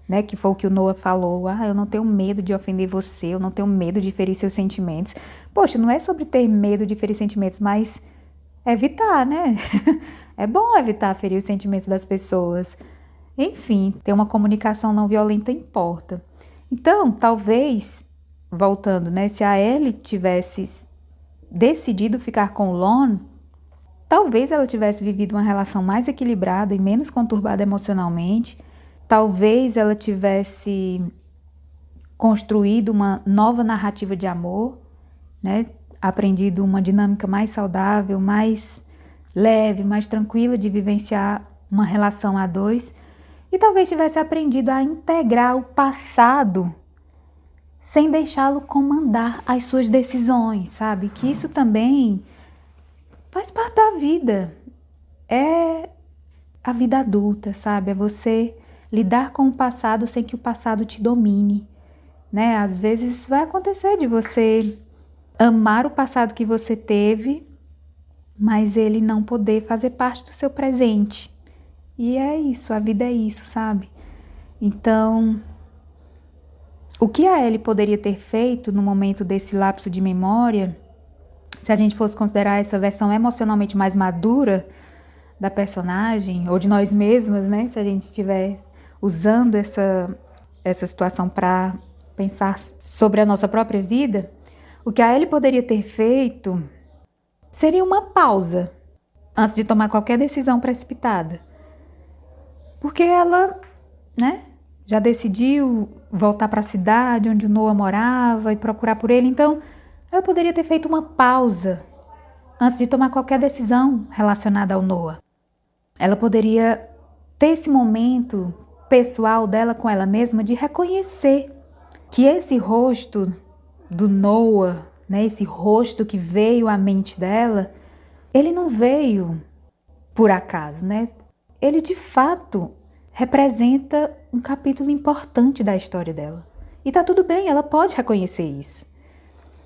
né? Que foi o que o Noah falou. Eu não tenho medo de ofender você, eu não tenho medo de ferir seus sentimentos. Poxa, não é sobre ter medo de ferir sentimentos, mas evitar, né? É bom evitar ferir os sentimentos das pessoas. Enfim, ter uma comunicação não violenta importa. Então, talvez voltando, né? Se a Ellie tivesse decidido ficar com o Lon, talvez ela tivesse vivido uma relação mais equilibrada e menos conturbada emocionalmente. Talvez ela tivesse construído uma nova narrativa de amor, né? Aprendido uma dinâmica mais saudável, mais leve, mais tranquila de vivenciar uma relação a dois. E talvez tivesse aprendido a integrar o passado sem deixá-lo comandar as suas decisões, sabe? Que isso também faz parte da vida. É a vida adulta, sabe? É você lidar com o passado sem que o passado te domine, né? Às vezes vai acontecer de você amar o passado que você teve, mas ele não poder fazer parte do seu presente. E é isso, a vida é isso, sabe? Então, o que a Ellie poderia ter feito no momento desse lapso de memória, se a gente fosse considerar essa versão emocionalmente mais madura da personagem, ou de nós mesmas, né? Se a gente estiver usando essa situação para pensar sobre a nossa própria vida, o que a Ellie poderia ter feito seria uma pausa antes de tomar qualquer decisão precipitada. Porque ela, né, já decidiu voltar para a cidade onde o Noah morava e procurar por ele. Então, ela poderia ter feito uma pausa antes de tomar qualquer decisão relacionada ao Noah. Ela poderia ter esse momento pessoal dela com ela mesma de reconhecer que esse rosto do Noah, né, esse rosto que veio à mente dela, ele não veio por acaso, né? Ele de fato representa um capítulo importante da história dela. E tá tudo bem, ela pode reconhecer isso.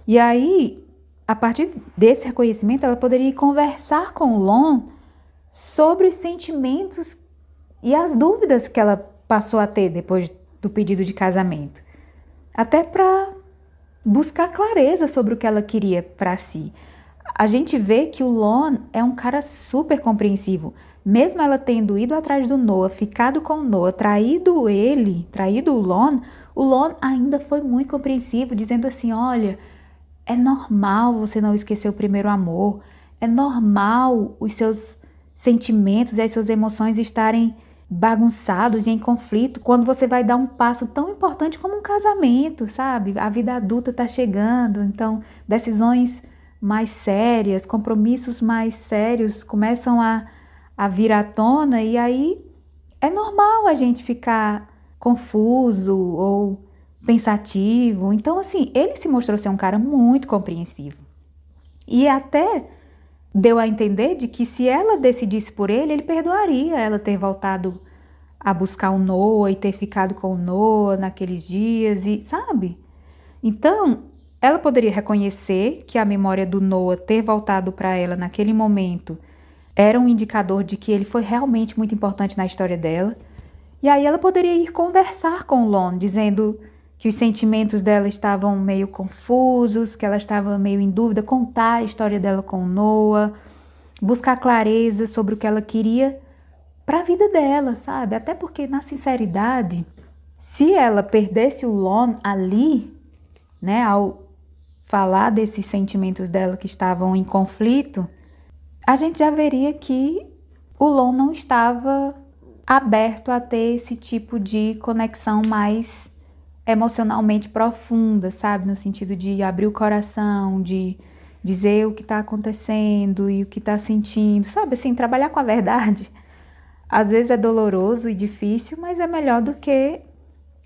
E aí, a partir desse reconhecimento, ela poderia conversar com o Lon sobre os sentimentos e as dúvidas que ela passou a ter depois do pedido de casamento. Até para buscar clareza sobre o que ela queria para si. A gente vê que o Lon é um cara super compreensivo. Mesmo ela tendo ido atrás do Noah, ficado com o Noah, traído o Lon ainda foi muito compreensivo, dizendo assim, olha, é normal você não esquecer o primeiro amor, é normal os seus sentimentos e as suas emoções estarem bagunçados e em conflito quando você vai dar um passo tão importante como um casamento, sabe? A vida adulta tá chegando, então decisões mais sérias, compromissos mais sérios começam a vir à tona e aí é normal a gente ficar confuso ou pensativo. Então, assim, ele se mostrou ser um cara muito compreensivo. E até deu a entender de que se ela decidisse por ele, ele perdoaria ela ter voltado a buscar o Noah e ter ficado com o Noah naqueles dias, e sabe? Então, ela poderia reconhecer que a memória do Noah ter voltado para ela naquele momento era um indicador de que ele foi realmente muito importante na história dela. E aí ela poderia ir conversar com o Lon, dizendo que os sentimentos dela estavam meio confusos, que ela estava meio em dúvida, contar a história dela com o Noah, buscar clareza sobre o que ela queria para a vida dela, sabe? Até porque, na sinceridade, se ela perdesse o Lon ali, né, ao falar desses sentimentos dela que estavam em conflito, a gente já veria que o Lon não estava aberto a ter esse tipo de conexão mais emocionalmente profunda, sabe? No sentido de abrir o coração, de dizer o que está acontecendo e o que está sentindo, sabe? Assim, trabalhar com a verdade. Às vezes é doloroso e difícil, mas é melhor do que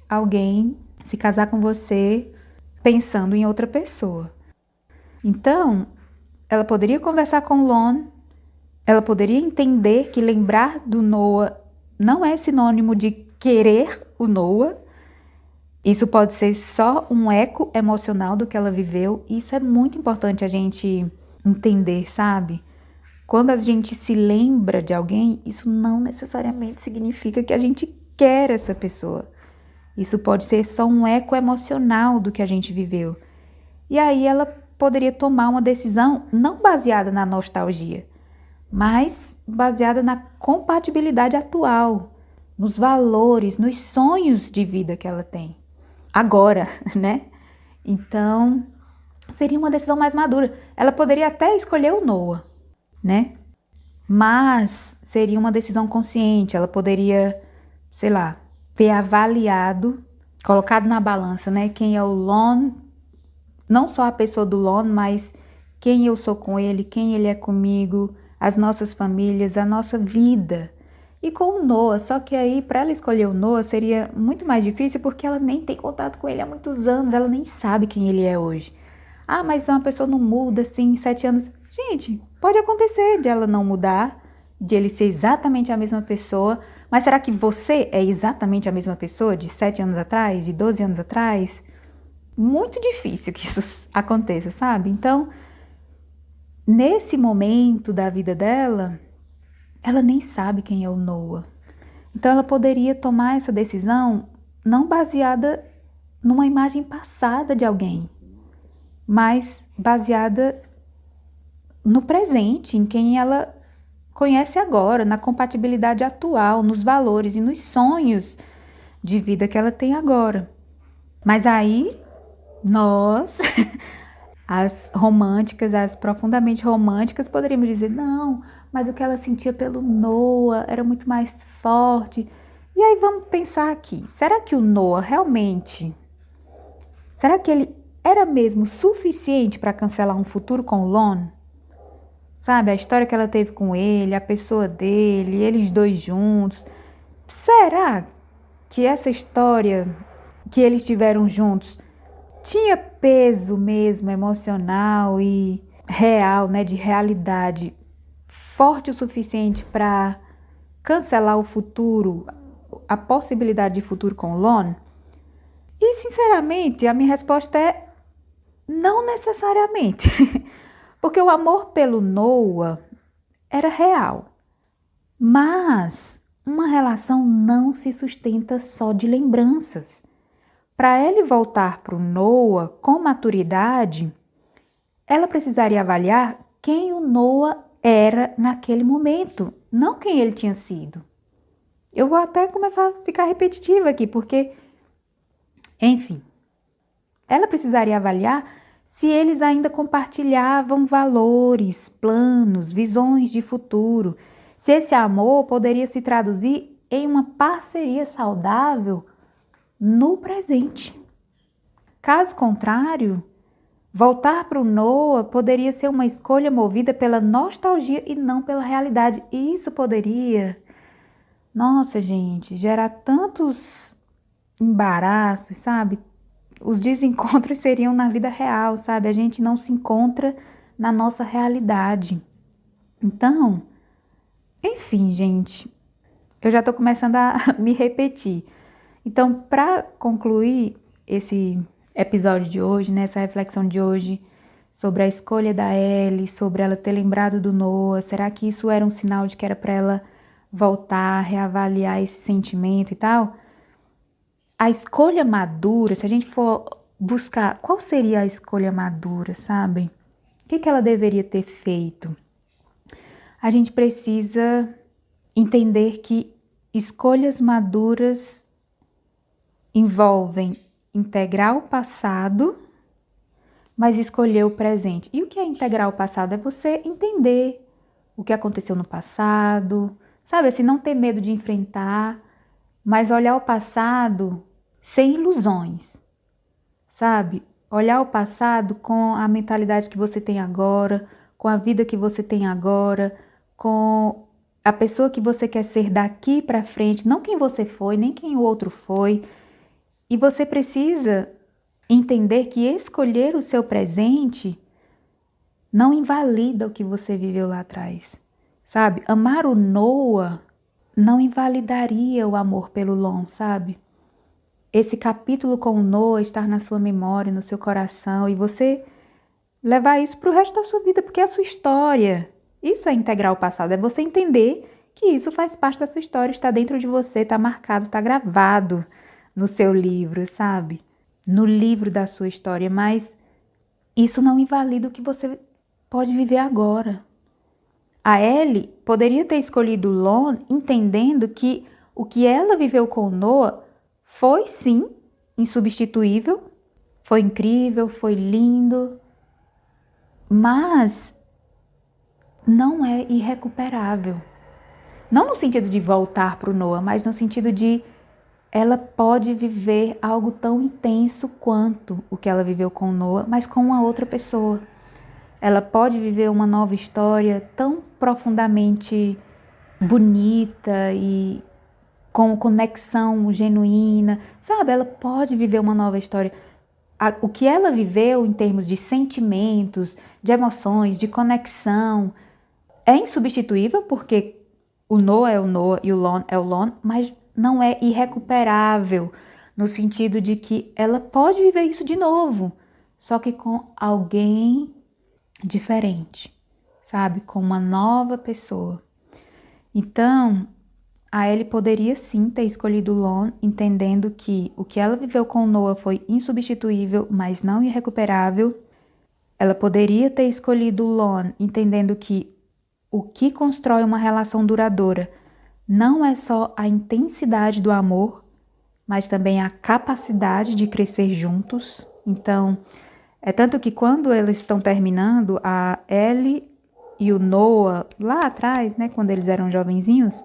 alguém se casar com você pensando em outra pessoa. Então, ela poderia conversar com o Lon, ela poderia entender que lembrar do Noah não é sinônimo de querer o Noah. Isso pode ser só um eco emocional do que ela viveu. Isso é muito importante a gente entender, sabe? Quando a gente se lembra de alguém, isso não necessariamente significa que a gente quer essa pessoa. Isso pode ser só um eco emocional do que a gente viveu. E aí ela poderia tomar uma decisão não baseada na nostalgia, mas baseada na compatibilidade atual, nos valores, nos sonhos de vida que ela tem. Agora, né? Então, seria uma decisão mais madura. Ela poderia até escolher o Noah, né? Mas seria uma decisão consciente. Ela poderia, sei lá, ter avaliado, colocado na balança, né? Quem é o Lon, não só a pessoa do Lon, mas quem eu sou com ele, quem ele é comigo, as nossas famílias, a nossa vida. E com o Noah, só que aí para ela escolher o Noah seria muito mais difícil porque ela nem tem contato com ele há muitos anos, ela nem sabe quem ele é hoje. Ah, mas uma pessoa não muda assim em 7 anos. Gente, pode acontecer de ela não mudar, de ele ser exatamente a mesma pessoa, mas será que você é exatamente a mesma pessoa de 7 anos atrás, de 12 anos atrás? Muito difícil que isso aconteça, sabe? Então, nesse momento da vida dela, ela nem sabe quem é o Noah. Então ela poderia tomar essa decisão não baseada numa imagem passada de alguém, mas baseada no presente, em quem ela conhece agora, na compatibilidade atual, nos valores e nos sonhos de vida que ela tem agora. Mas aí, nós, as românticas, as profundamente românticas, poderíamos dizer, não, mas o que ela sentia pelo Noah era muito mais forte. E aí vamos pensar aqui, será que o Noah realmente, será que ele era mesmo suficiente para cancelar um futuro com o Lon? Sabe, a história que ela teve com ele, a pessoa dele, eles dois juntos. Será que essa história que eles tiveram juntos tinha peso mesmo emocional e real, né, de realidade, forte o suficiente para cancelar o futuro, a possibilidade de futuro com o Lon? E, sinceramente, a minha resposta é não necessariamente. Porque o amor pelo Noah era real. Mas uma relação não se sustenta só de lembranças. Para ele voltar para o Noah com maturidade, ela precisaria avaliar quem o Noah era naquele momento, não quem ele tinha sido. Eu vou até começar a ficar repetitiva aqui, porque, enfim, ela precisaria avaliar se eles ainda compartilhavam valores, planos, visões de futuro, se esse amor poderia se traduzir em uma parceria saudável no presente. Caso contrário, voltar para o Noah poderia ser uma escolha movida pela nostalgia e não pela realidade. E isso poderia, nossa gente, gerar tantos embaraços, sabe? Os desencontros seriam na vida real, sabe? A gente não se encontra na nossa realidade. Então, enfim, gente, eu já estou começando a me repetir. Então, para concluir esse episódio de hoje, né, essa reflexão de hoje sobre a escolha da Ellie, sobre ela ter lembrado do Noah, será que isso era um sinal de que era para ela voltar, reavaliar esse sentimento e tal? A escolha madura, se a gente for buscar qual seria a escolha madura, sabe? O que ela deveria ter feito? A gente precisa entender que escolhas maduras envolvem integrar o passado, mas escolher o presente. E o que é integrar o passado? É você entender o que aconteceu no passado, sabe? Assim, não ter medo de enfrentar, mas olhar o passado sem ilusões, sabe? Olhar o passado com a mentalidade que você tem agora, com a vida que você tem agora, com a pessoa que você quer ser daqui para frente, não quem você foi, nem quem o outro foi. E você precisa entender que escolher o seu presente não invalida o que você viveu lá atrás, sabe? Amar o Noah não invalidaria o amor pelo Lon, sabe? Esse capítulo com o Noah estar na sua memória, no seu coração, e você levar isso para o resto da sua vida, porque é a sua história. Isso é integrar o passado, é você entender que isso faz parte da sua história, está dentro de você, está marcado, está gravado no seu livro, sabe? No livro da sua história, mas isso não invalida o que você pode viver agora. A Ellie poderia ter escolhido o Lon entendendo que o que ela viveu com o Noah foi sim insubstituível, foi incrível, foi lindo, mas não é irrecuperável. Não no sentido de voltar para o Noah, mas no sentido de ela pode viver algo tão intenso quanto o que ela viveu com o Noah, mas com uma outra pessoa. Ela pode viver uma nova história tão profundamente bonita e com conexão genuína, sabe? Ela pode viver uma nova história. O que ela viveu em termos de sentimentos, de emoções, de conexão, é insubstituível, porque o Noah é o Noah e o Lon é o Lon, mas não é irrecuperável, no sentido de que ela pode viver isso de novo, só que com alguém diferente, sabe? Com uma nova pessoa. Então, a Ellie poderia sim ter escolhido o Lon, entendendo que o que ela viveu com o Noah foi insubstituível, mas não irrecuperável. Ela poderia ter escolhido o Lon, entendendo que o que constrói uma relação duradoura não é só a intensidade do amor, mas também a capacidade de crescer juntos. Então, é tanto que quando eles estão terminando, a Ellie e o Noah, lá atrás, né, quando eles eram jovenzinhos,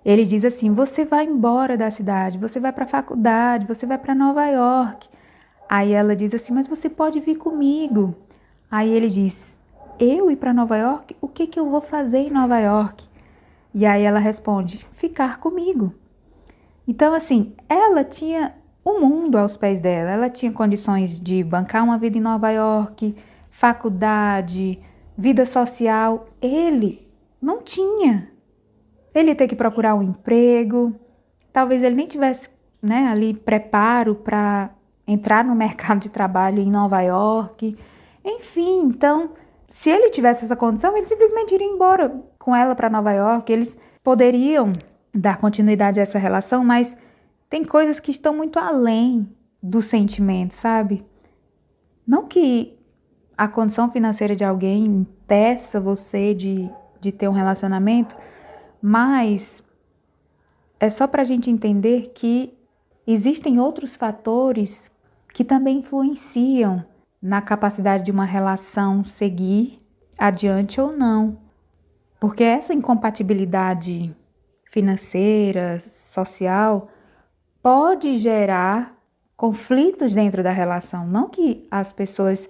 ele diz assim: você vai embora da cidade, você vai para a faculdade, você vai para Nova York. Aí ela diz assim: mas você pode vir comigo. Aí ele diz: eu ir para Nova York? O que eu vou fazer em Nova York? E aí ela responde: ficar comigo. Então, assim, ela tinha o mundo aos pés dela. Ela tinha condições de bancar uma vida em Nova York, faculdade, vida social. Ele não tinha. Ele ia ter que procurar um emprego. Talvez ele nem tivesse, né, ali preparo para entrar no mercado de trabalho em Nova York. Enfim, então, se ele tivesse essa condição, ele simplesmente iria embora com ela para Nova York. Eles poderiam dar continuidade a essa relação, mas tem coisas que estão muito além do sentimento, sabe? Não que a condição financeira de alguém impeça você de ter um relacionamento, mas é só para a gente entender que existem outros fatores que também influenciam na capacidade de uma relação seguir adiante ou não. Porque essa incompatibilidade financeira, social, pode gerar conflitos dentro da relação. Não que as pessoas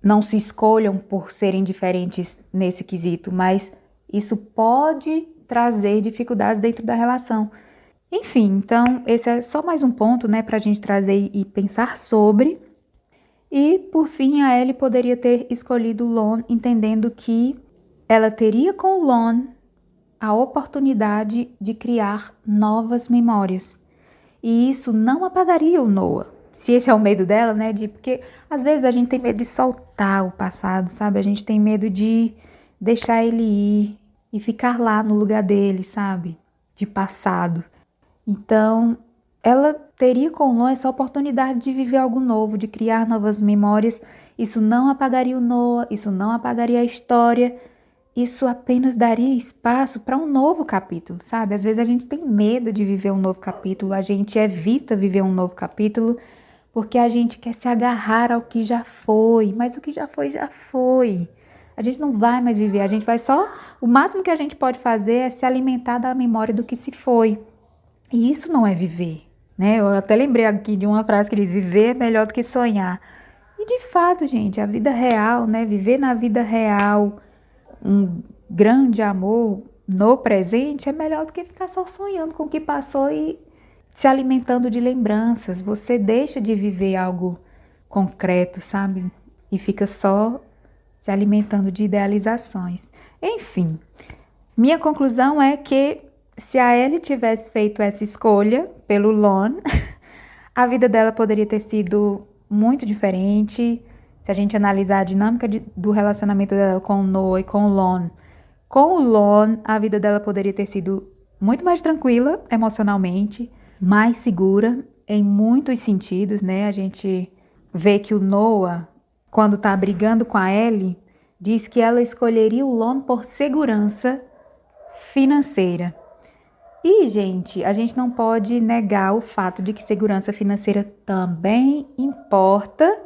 não se escolham por serem diferentes nesse quesito, mas isso pode trazer dificuldades dentro da relação. Enfim, então esse é só mais um ponto, né, para a gente trazer e pensar sobre. E, por fim, a Ellie poderia ter escolhido o Lon, entendendo que ela teria com o Lon a oportunidade de criar novas memórias. E isso não apagaria o Noah. Se esse é o medo dela, né? Porque às vezes a gente tem medo de soltar o passado, sabe? A gente tem medo de deixar ele ir e ficar lá no lugar dele, sabe? De passado. Então, ela teria com o Noah essa oportunidade de viver algo novo, de criar novas memórias. Isso não apagaria o Noah, isso não apagaria a história. Isso apenas daria espaço para um novo capítulo, sabe? Às vezes a gente tem medo de viver um novo capítulo, a gente evita viver um novo capítulo porque a gente quer se agarrar ao que já foi, mas o que já foi, já foi. A gente não vai mais viver, a gente vai só... O máximo que a gente pode fazer é se alimentar da memória do que se foi. E isso não é viver, né? Eu até lembrei aqui de uma frase que diz: viver é melhor do que sonhar. E de fato, gente, a vida real, né? Viver na vida real um grande amor no presente é melhor do que ficar só sonhando com o que passou e se alimentando de lembranças. Você deixa de viver algo concreto, sabe? E fica só se alimentando de idealizações. Enfim, minha conclusão é que se a Ellie tivesse feito essa escolha pelo Lon, a vida dela poderia ter sido muito diferente. Se a gente analisar a dinâmica do relacionamento dela com o Noah e com o Lon, a vida dela poderia ter sido muito mais tranquila emocionalmente, mais segura em muitos sentidos, né? A gente vê que o Noah, quando tá brigando com a Ellie, diz que ela escolheria o Lon por segurança financeira. E, gente, a gente não pode negar o fato de que segurança financeira também importa.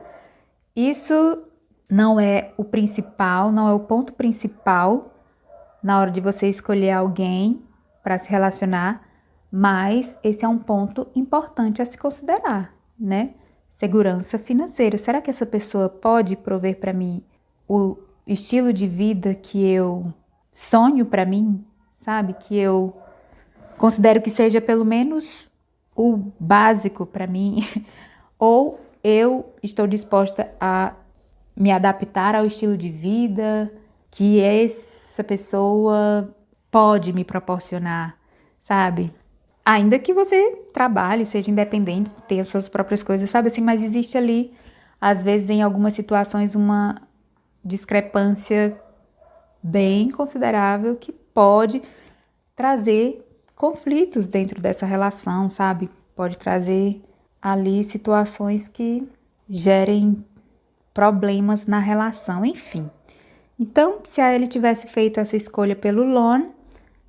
Isso não é o principal, não é o ponto principal na hora de você escolher alguém para se relacionar, mas esse é um ponto importante a se considerar, né? Segurança financeira. Será que essa pessoa pode prover para mim o estilo de vida que eu sonho para mim, sabe? Que eu considero que seja pelo menos o básico para mim, ou eu estou disposta a me adaptar ao estilo de vida que essa pessoa pode me proporcionar, sabe? Ainda que você trabalhe, seja independente, tenha suas próprias coisas, sabe assim, mas existe ali, às vezes, em algumas situações, uma discrepância bem considerável que pode trazer conflitos dentro dessa relação, sabe? Pode trazer ali situações que gerem problemas na relação, enfim. Então, se a Ellie tivesse feito essa escolha pelo Lon,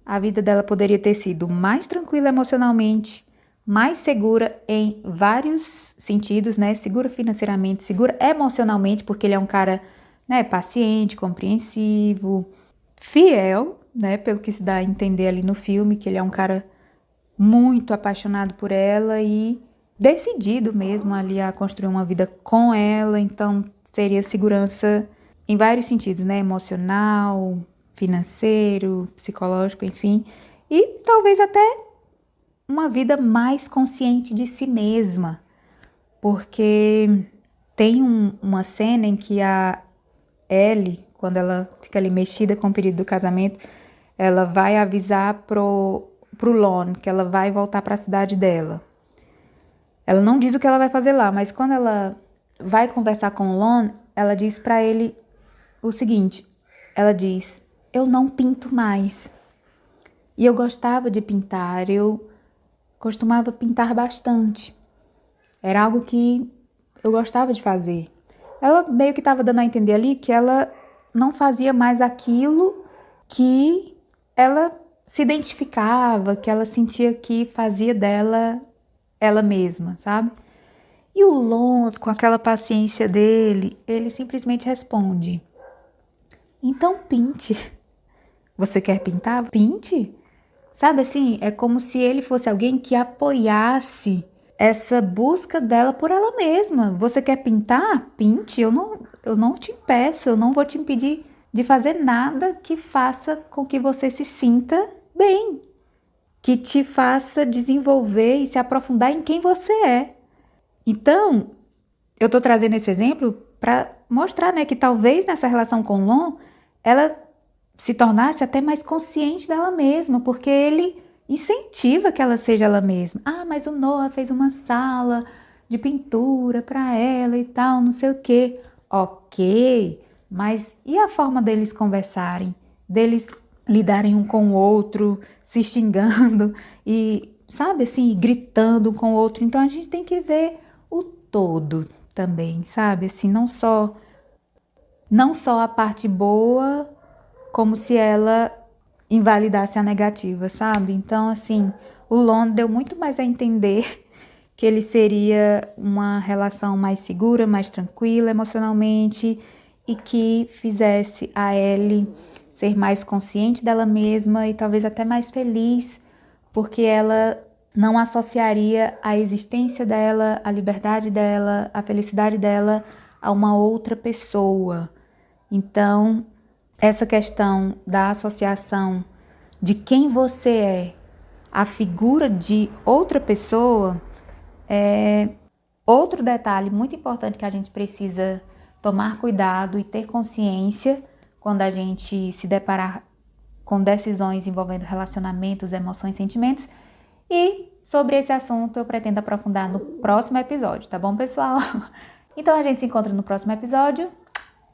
a vida dela poderia ter sido mais tranquila emocionalmente, mais segura em vários sentidos, né? Segura financeiramente, segura emocionalmente, porque ele é um cara, né, paciente, compreensivo, fiel, né? Pelo que se dá a entender ali no filme, que ele é um cara muito apaixonado por ela e decidido mesmo ali a construir uma vida com ela. Então, seria segurança em vários sentidos, né? Emocional, financeiro, psicológico, enfim. E talvez até uma vida mais consciente de si mesma. Porque tem uma cena em que a Ellie, quando ela fica ali mexida com o pedido do casamento, ela vai avisar pro Lon que ela vai voltar para a cidade dela. Ela não diz o que ela vai fazer lá, mas quando ela vai conversar com o Lon, ela diz para ele o seguinte, ela diz, eu não pinto mais. E eu gostava de pintar, eu costumava pintar bastante. Era algo que eu gostava de fazer. Ela meio que estava dando a entender ali que ela não fazia mais aquilo que ela se identificava, que ela sentia que fazia dela ela mesma, sabe? E o Lon, com aquela paciência dele, ele simplesmente responde, então pinte. Você quer pintar? Pinte. Sabe assim, é como se ele fosse alguém que apoiasse essa busca dela por ela mesma. Você quer pintar? Pinte. Eu não te impeço, eu não vou te impedir de fazer nada que faça com que você se sinta bem, que te faça desenvolver e se aprofundar em quem você é. Então, eu tô trazendo esse exemplo para mostrar, né, que talvez nessa relação com o Lon, ela se tornasse até mais consciente dela mesma, porque ele incentiva que ela seja ela mesma. Ah, mas o Noah fez uma sala de pintura para ela e tal, não sei o quê. Ok, mas e a forma deles conversarem? Deles lidarem um com o outro, se xingando e, sabe assim, gritando um com o outro. Então a gente tem que ver o todo também, sabe? Assim, não só a parte boa, como se ela invalidasse a negativa, sabe? Então, assim, o Lon deu muito mais a entender que ele seria uma relação mais segura, mais tranquila emocionalmente e que fizesse a Ellie ser mais consciente dela mesma e talvez até mais feliz, porque ela não associaria a existência dela, a liberdade dela, a felicidade dela a uma outra pessoa. Então, essa questão da associação de quem você é à figura de outra pessoa é outro detalhe muito importante que a gente precisa tomar cuidado e ter consciência quando a gente se deparar com decisões envolvendo relacionamentos, emoções, sentimentos. E sobre esse assunto eu pretendo aprofundar no próximo episódio, tá bom, pessoal? Então a gente se encontra no próximo episódio.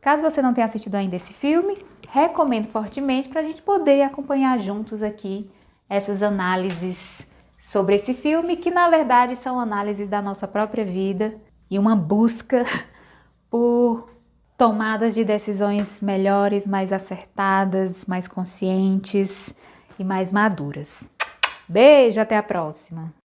Caso você não tenha assistido ainda esse filme, recomendo fortemente para a gente poder acompanhar juntos aqui essas análises sobre esse filme, que na verdade são análises da nossa própria vida e uma busca por tomadas de decisões melhores, mais acertadas, mais conscientes e mais maduras. Beijo, até a próxima!